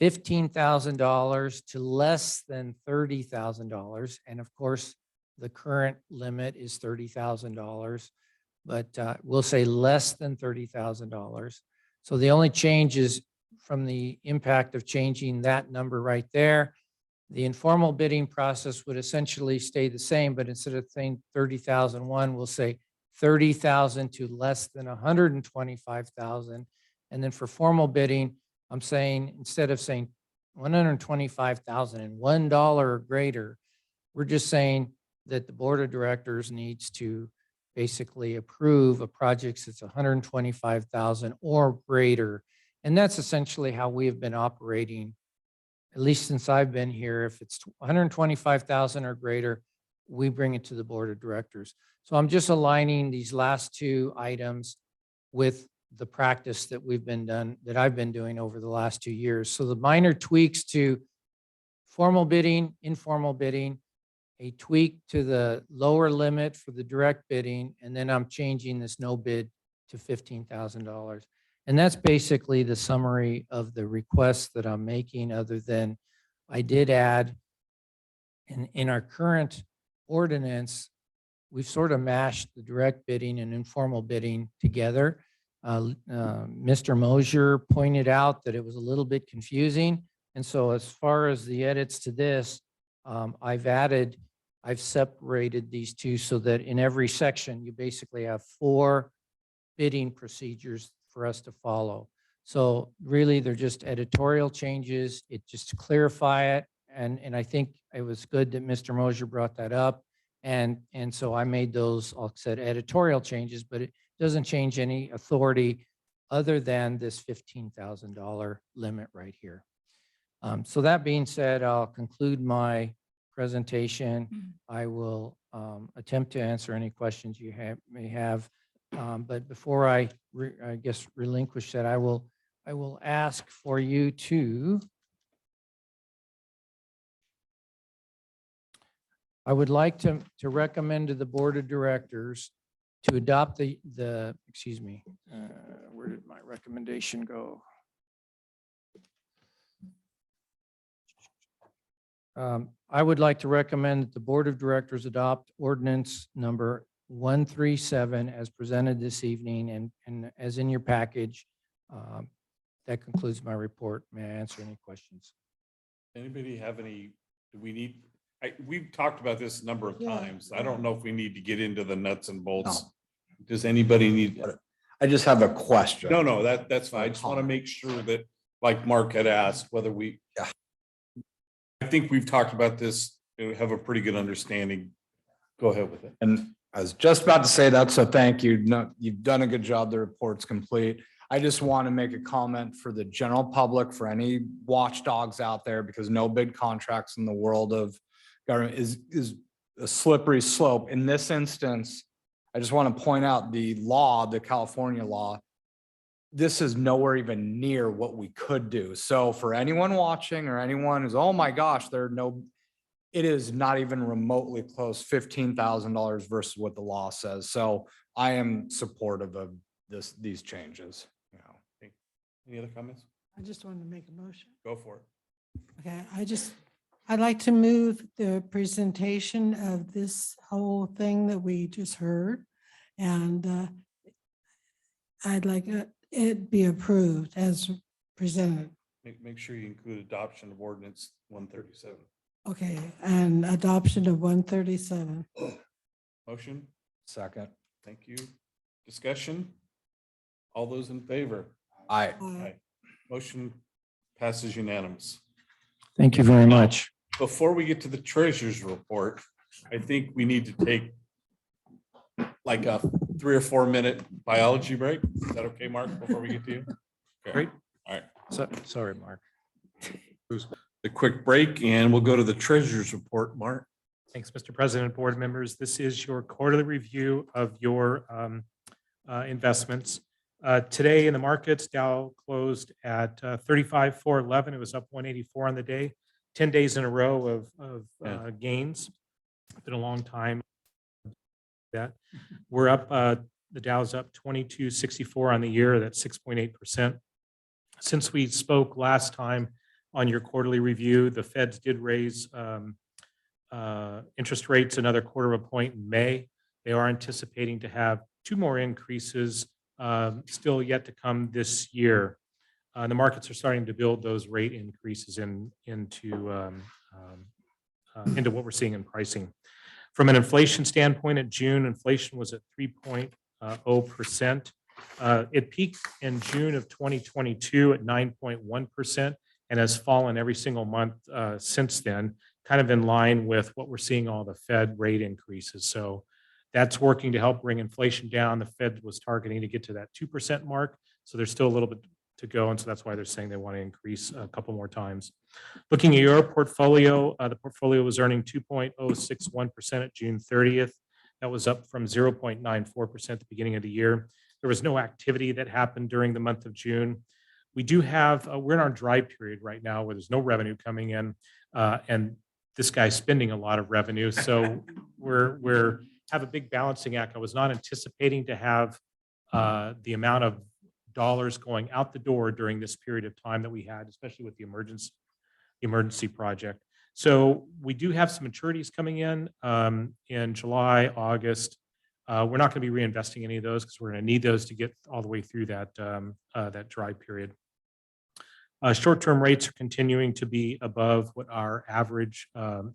$15,000 to less than $30,000. And of course, the current limit is $30,000, but we'll say less than $30,000. So the only change is from the impact of changing that number right there. The informal bidding process would essentially stay the same, but instead of saying 30,001, we'll say 30,000 to less than 125,000. And then for formal bidding, I'm saying, instead of saying $125,001 or greater, we're just saying that the board of directors needs to basically approve a project that's 125,000 or greater. And that's essentially how we have been operating, at least since I've been here. If it's 125,000 or greater, we bring it to the board of directors. So I'm just aligning these last 2 items with the practice that I've been doing over the last 2 years. So the minor tweaks to formal bidding, informal bidding, a tweak to the lower limit for the direct bidding, and then I'm changing this no bid to $15,000. And that's basically the summary of the requests that I'm making, other than I did add in our current ordinance, we've sort of mashed the direct bidding and informal bidding together. Mr. Mosier pointed out that it was a little bit confusing. And so as far as the edits to this, I've separated these two so that in every section, you basically have 4 bidding procedures for us to follow. So really, they're just editorial changes. It just to clarify it. And I think it was good that Mr. Mosier brought that up. And so I made those, I'll said editorial changes, but it doesn't change any authority other than this $15,000 limit right here. So that being said, I'll conclude my presentation. I will attempt to answer any questions you may have. But before I guess relinquish that, I will ask for you to, I would like to recommend to the Board of Directors to adopt excuse me, where did my recommendation go? I would like to recommend that the Board of Directors adopt ordinance number 137 as presented this evening and as in your package. That concludes my report. May I answer any questions? Anybody have any, do we need, we've talked about this a number of Yeah. times. I don't know if we need to get into the nuts and bolts. Does anybody need? I just have a question. No, that's fine. I just want to make sure that, like Mark had asked, whether we. Yeah. I think we've talked about this, we have a pretty good understanding. Go ahead with it. And I was just about to say that, so thank you. No, you've done a good job. The report's complete. I just want to make a comment for the general public, for any watchdogs out there, because no big contracts in the world of government is a slippery slope. In this instance, I just want to point out the law, the California law. This is nowhere even near what we could do. So for anyone watching or anyone who's, oh my gosh, it is not even remotely close, $15,000 versus what the law says. So I am supportive of these changes. You know. Any other comments? I just wanted to make a motion. Go for it. Okay, I'd like to move the presentation of this whole thing that we just heard. And I'd like it be approved as presented. Make sure you include adoption of ordinance 137. Okay, and adoption of 137. Motion, Second. thank you. Discussion? All those in favor? Aye. Aye. Motion passes unanimous. Thank you very much. Before we get to the treasurer's report, I think we need to take like a 3 or 4 minute biology break. Is that okay, Mark, before we get to you? Okay. Great. All right. Sorry, Mark. The quick break and we'll go to the treasurer's report, Mark. Thanks, Mr. President, board members. This is your quarterly review of your investments. Today in the markets, Dow closed at 35,411. It was up 184 on the day. 10 days in a row of gains. Been a long time. That we're up. The Dow's up 2264 on the year. That's 6.8%. Since we spoke last time on your quarterly review, the Feds did raise interest rates another 1/4 point in May. They are anticipating to have 2 more increases still yet to come this year. The markets are starting to build those rate increases into what we're seeing in pricing. From an inflation standpoint, at June, inflation was at 3.0%. It peaked in June of 2022 at 9.1% and has fallen every single month since then, kind of in line with what we're seeing all the Fed rate increases. So that's working to help bring inflation down. The Fed was targeting to get to that 2% mark. So there's still a little bit to go. And so that's why they're saying they want to increase a couple more times. Looking at your portfolio, the portfolio was earning 2.061% at June 30th. That was up from 0.94% at the beginning of the year. There was no activity that happened during the month of June. We do have, we're in our dry period right now where there's no revenue coming in, and this guy's spending a lot of revenue. So we're have a big balancing act. I was not anticipating to have the amount of dollars going out the door during this period of time that we had, especially with the emergency project. So we do have some maturities coming in July, August. We're not going to be reinvesting any of those because we're going to need those to get all the way through that dry period. Short-term rates are continuing to be above what our average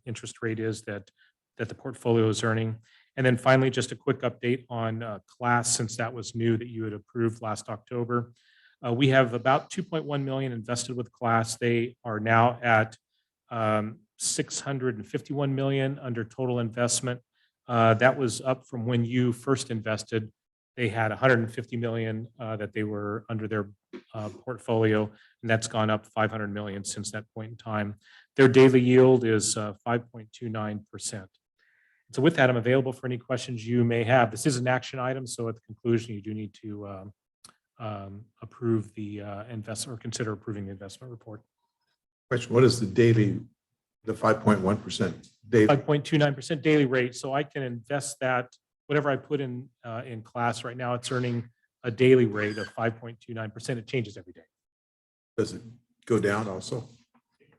interest rate is that the portfolio is earning. And then finally, just a quick update on class, since that was new that you had approved last October. We have about 2.1 million invested with class. They are now at 651 million under total investment. That was up from when you first invested. They had 150 million that they were under their portfolio, and that's gone up 500 million since that point in time. Their daily yield is 5.29%. So with that, I'm available for any questions you may have. This is an action item, so at the conclusion, you do need to approve the investment or consider approving the investment report. Question, what is the daily, the 5.1% daily? 5.29% daily rate. So I can invest that, whatever I put in class right now, it's earning a daily rate of 5.29%. It changes every day. Does it go down also?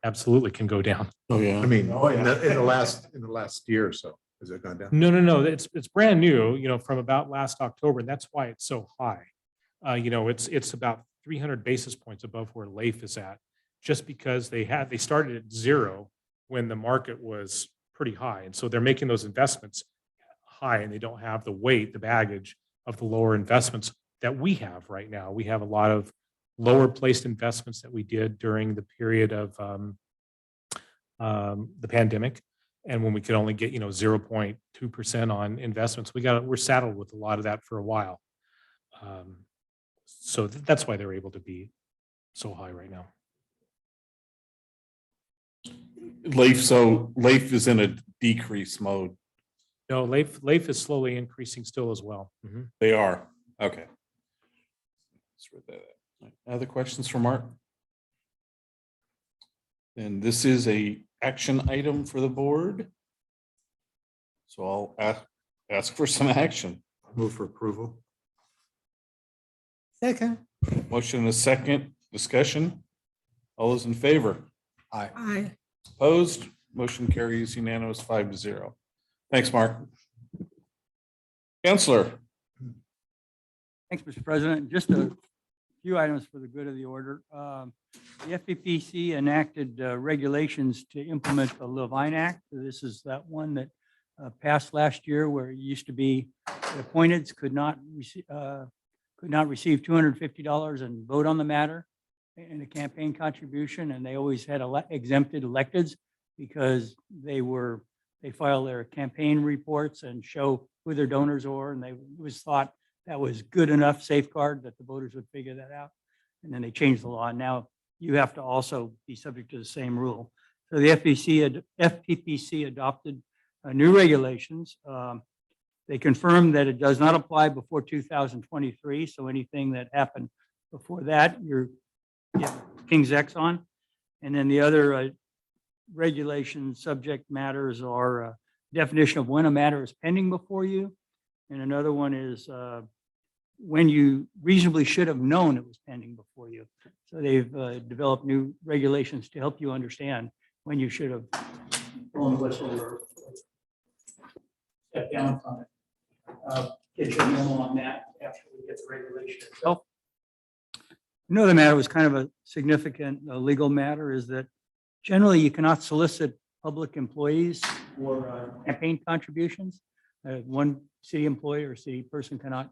Absolutely can go down. Oh, yeah. I mean, in the last year or so, has it gone down? No. It's brand new, from about last October. And that's why it's so high. It's about 300 basis points above where LAIF is at, just because they started at zero when the market was pretty high. And so they're making those investments high, and they don't have the weight, the baggage of the lower investments that we have right now. We have a lot of lower placed investments that we did during the period of the pandemic. And when we could only get, 0.2% on investments, we're saddled with a lot of that for a while. So that's why they're able to be so high right now. LAIF is in a decrease mode. No, LAIF is slowly increasing still as well. Mhm. They are. Okay. Let's read that out. Other questions for Mark? And this is a action item for the board. So I'll ask for some action. Move for approval. Second. Motion and a second. Discussion. All those in favor? Aye. Opposed? Motion carries unanimous 5-0. Thanks, Mark. Counselor. Thanks, Mr. President. Just a few items for the good of the order. The FPPC enacted regulations to implement the Levine Act. This is that one that passed last year, where it used to be appointeds could not receive $250 and vote on the matter in a campaign contribution, and they always had exempted electeds because they file their campaign reports and show who their donors are, and they was thought that was good enough safeguard that the voters would figure that out. And then they changed the law. Now you have to also be subject to the same rule. So the FPPC adopted new regulations. They confirmed that it does not apply before 2023. So anything that happened before that, you're King's X on. And then the other regulation subject matters are definition of when a matter is pending before you. And another one is when you reasonably should have known it was pending before you. So they've developed new regulations to help you understand when you should have blown the whistle or stepped down from it. Get your memo on that after we get the regulation itself. Another matter was kind of a significant legal matter, is that generally you cannot solicit public employees for campaign contributions. One city employee or city person cannot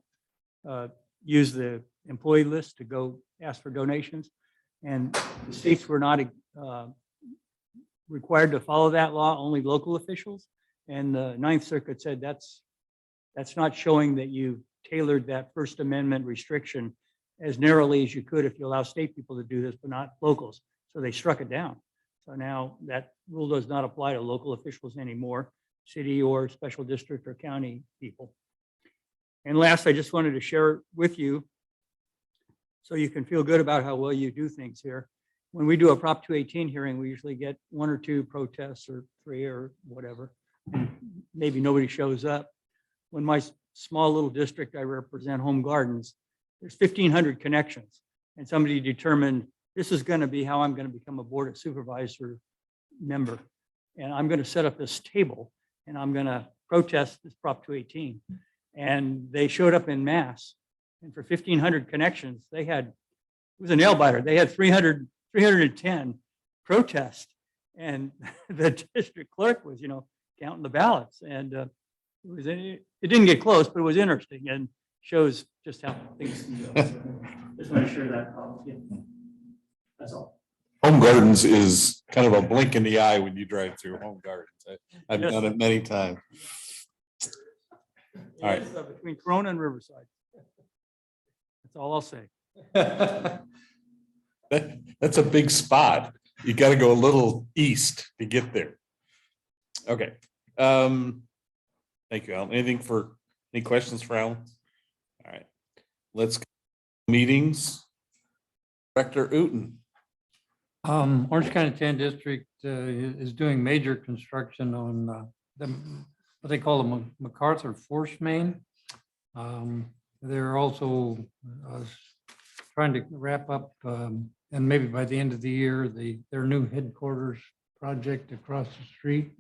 use the employee list to go ask for donations. And the states were not required to follow that law, only local officials. And the Ninth Circuit said that's not showing that you tailored that First Amendment restriction as narrowly as you could if you allow state people to do this, but not locals. So they struck it down. So now that rule does not apply to local officials anymore, city or special district or county people. And last, I just wanted to share with you, so you can feel good about how well you do things here. When we do a Prop 218 hearing, we usually get 1 or 2 protests or 3 or whatever. Maybe nobody shows up. When my small little district I represent, Home Gardens, there's 1,500 connections. And somebody determined this is going to be how I'm going to become a board of supervisor member. And I'm going to set up this table and I'm going to protest this Prop 218. And they showed up in mass. And for 1,500 connections, they had, it was a nail biter. They had 310 protests. And the district clerk was, counting the ballots. And it didn't get close, but it was interesting and shows just how things can go. So, just want to share that. That's all. Home Gardens is kind of a blink in the eye when you drive through Home Gardens. I've Yes. done it many times. All right. It's, between Corona and Riverside. That's all I'll say. That's a big spot. You got to go a little east to get there. Okay. Thank you, Alan. Any questions for Alan? All right. Let's go to meetings. Director Uten. Orange County 10 District is doing major construction on what they call the MacArthur Force Main. They're also trying to wrap up, and maybe by the end of the year, their new headquarters project across the street.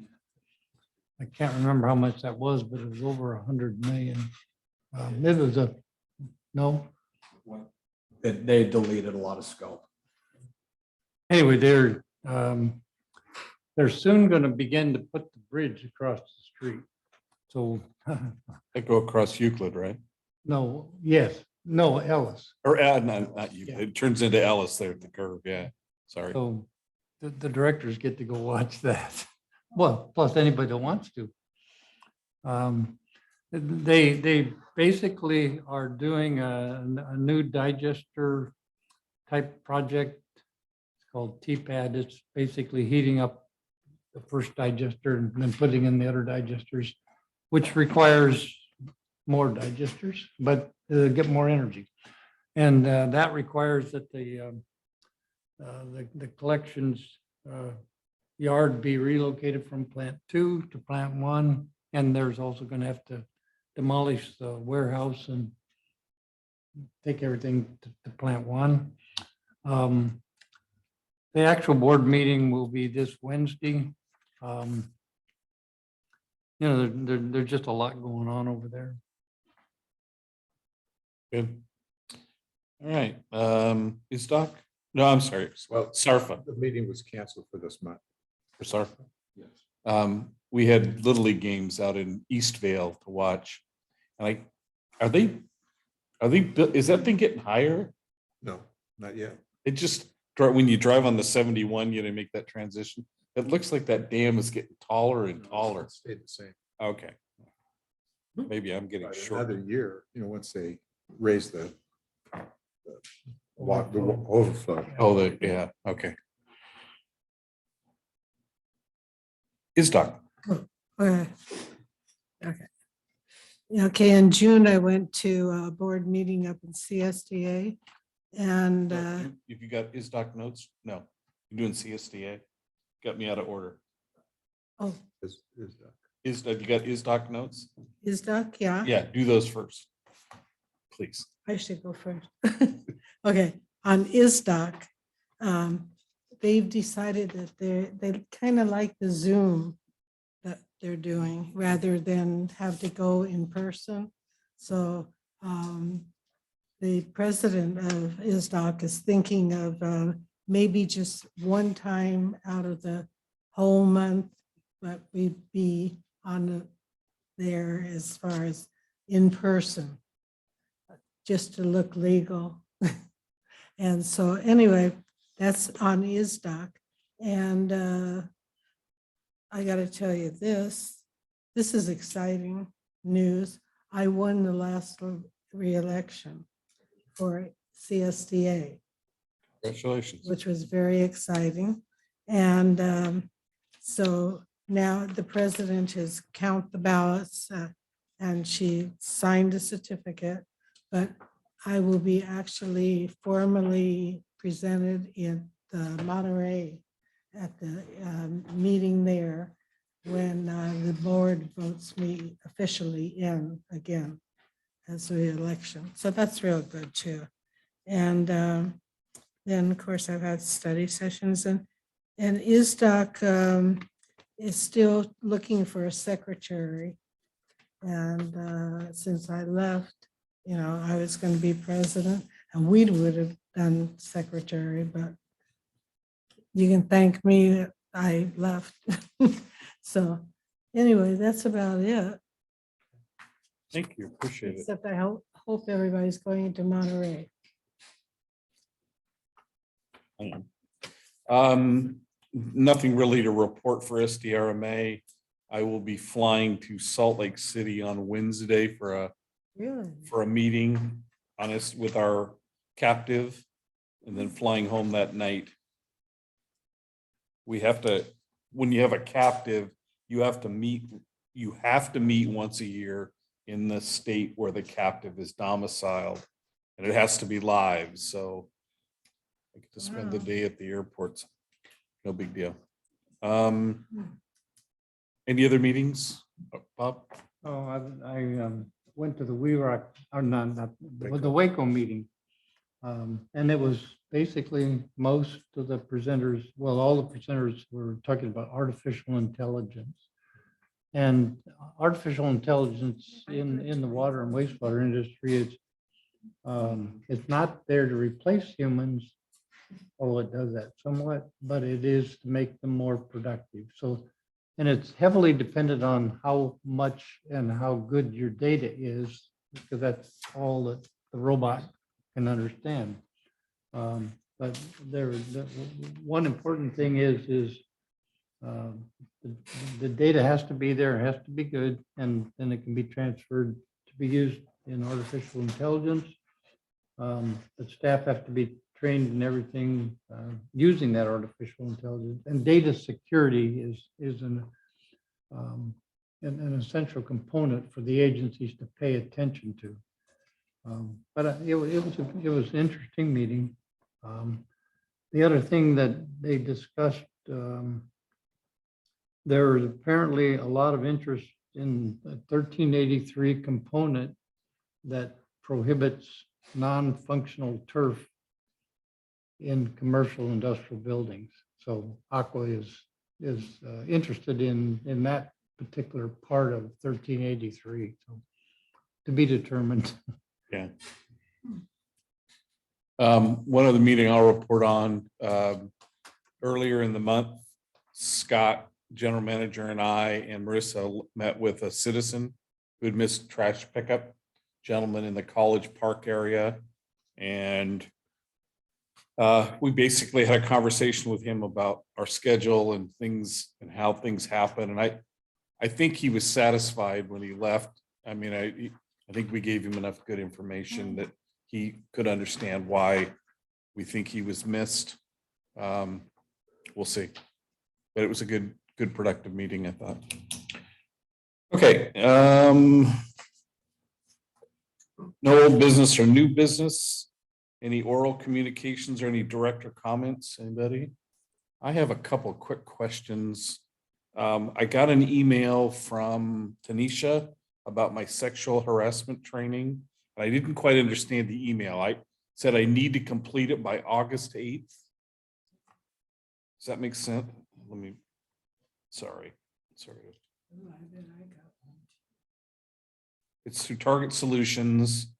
I can't remember how much that was, but it was over 100 million. It was no. They deleted a lot of scope. Anyway, they're soon going to begin to put the bridge across the street. So They go across Euclid, right? no, Ellis. Or not Euclid. It turns into Ellis there at the curve. Yeah. Sorry. So the directors get to go watch that. Well, plus anybody that wants to. They basically are doing a new digester type project. It's called TPAD. It's basically heating up the first digester and then putting in the other digesters, which requires more digesters, but get more energy. And that requires that the collections yard be relocated from plant 2 to plant 1. And there's also going to have to demolish the warehouse and take everything to plant 1. The actual board meeting will be this Wednesday. There's just a lot going on over there. Good. All right. Is Doc? No, I'm sorry. Well, SARFA. the meeting was canceled for this month. For SARFA. Yes. We had Little League games out in Eastvale to watch. And is that thing getting higher? No, not yet. It just, when you drive on the 71, you know, make that transition. It looks like that dam is getting taller and taller. It stayed the same. Okay. Maybe I'm getting But short. another year, once they raise the overflow. Oh, yeah, okay. Is Doc? Okay. Okay, in June, I went to a board meeting up in CSDA and If you got Is Doc notes? No, you're doing CSDA. Got me out of order. oh, You got Is Doc notes? is Doc, yeah? Yeah, do those first. Please. I should go first. Okay, on ISDOC, they've decided that they kind of like the Zoom that they're doing rather than have to go in person. So the president of ISDOC is thinking of maybe just one time out of the whole month, but we'd be on there as far as in person, just to look legal. And so anyway, that's on ISDOC. And I got to tell you this is exciting news. I won the last re-election for CSDA. Congratulations. Which was very exciting. And so now the president has count the ballots and she signed a certificate, but I will be actually formally presented in the Monterey at the meeting there when the board votes me officially in again as re-election. So that's real good too. And then of course I've had study sessions and ISDOC is still looking for a secretary. And since I left, you know, I was going to be president and we would have done secretary, but you can thank me that I left. So anyway, that's about it. Thank you, appreciate it. Except I hope everybody's going to Monterey. Nothing really to report for SDRMA. I will be flying to Salt Lake City on Wednesday for Really? a meeting on us with our captive, and then flying home that night. We have to, when you have a captive, you have to meet once a year in the state where the captive is domiciled, and it has to be live, so I get to spend the Wow. day at the airports. No big deal. Any other meetings, Bob? Oh, I went to the WeRock, or not, the Waco meeting. And it was basically most of the presenters, well, all the presenters were talking about artificial intelligence. And artificial intelligence in the water and wastewater industry, it's not there to replace humans. Oh, it does that somewhat, but it is to make them more productive. So, and it's heavily dependent on how much and how good your data is, because that's all that the robot can understand. But one important thing is the data has to be there, it has to be good, and then it can be transferred to be used in artificial intelligence. The staff have to be trained in everything using that artificial intelligence, and data security is an essential component for the agencies to pay attention to. But it was an interesting meeting. The other thing that they discussed, there was apparently a lot of interest in a 1383 component that prohibits non-functional turf in commercial industrial buildings. So Aqua is interested in that particular part of 1383. So to be determined. Yeah. One other meeting I'll report on, earlier in the month, Scott, general manager, and I and Marissa met with a citizen who had missed trash pickup, gentleman in the College Park area. And we basically had a conversation with him about our schedule and things and how things happen. And I think he was satisfied when he left. I mean, I think we gave him enough good information that he could understand why we think he was missed. We'll see. But it was a good productive meeting, I thought. Okay. No old business or new business. Any oral communications or any director comments? Anybody? I have a couple of quick questions. I got an email from Tanisha about my sexual harassment training. I didn't quite understand the email. I said I need to complete it by August 8th. Does that make sense? Sorry. It's through Target Solutions.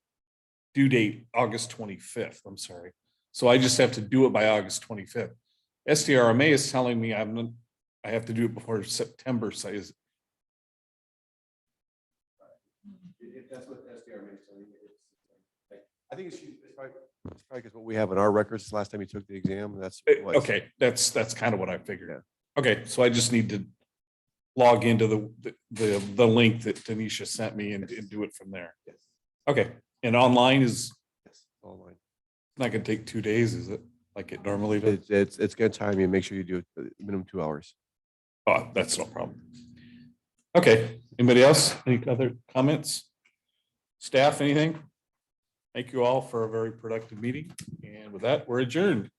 Due date, August 25th. I'm sorry. So I just have to do it by August 25th. SDRMA is telling me I have to do it before September. So if that's what SDRMA is telling you, I think it's probably because what we have in our records last time you took the exam. That's okay. That's kind of what I figured. Yeah. Okay, so I just need to log into the link that Tanisha sent me and do it from there. Yes. Okay, and online is online. Not gonna take 2 days, is it? Like it normally does? It's gonna time you. Make sure you do it minimum 2 hours. Oh, that's no problem. Okay, anybody else? Any other comments? Staff, anything? Thank you all for a very productive meeting. And with that, we're adjourned.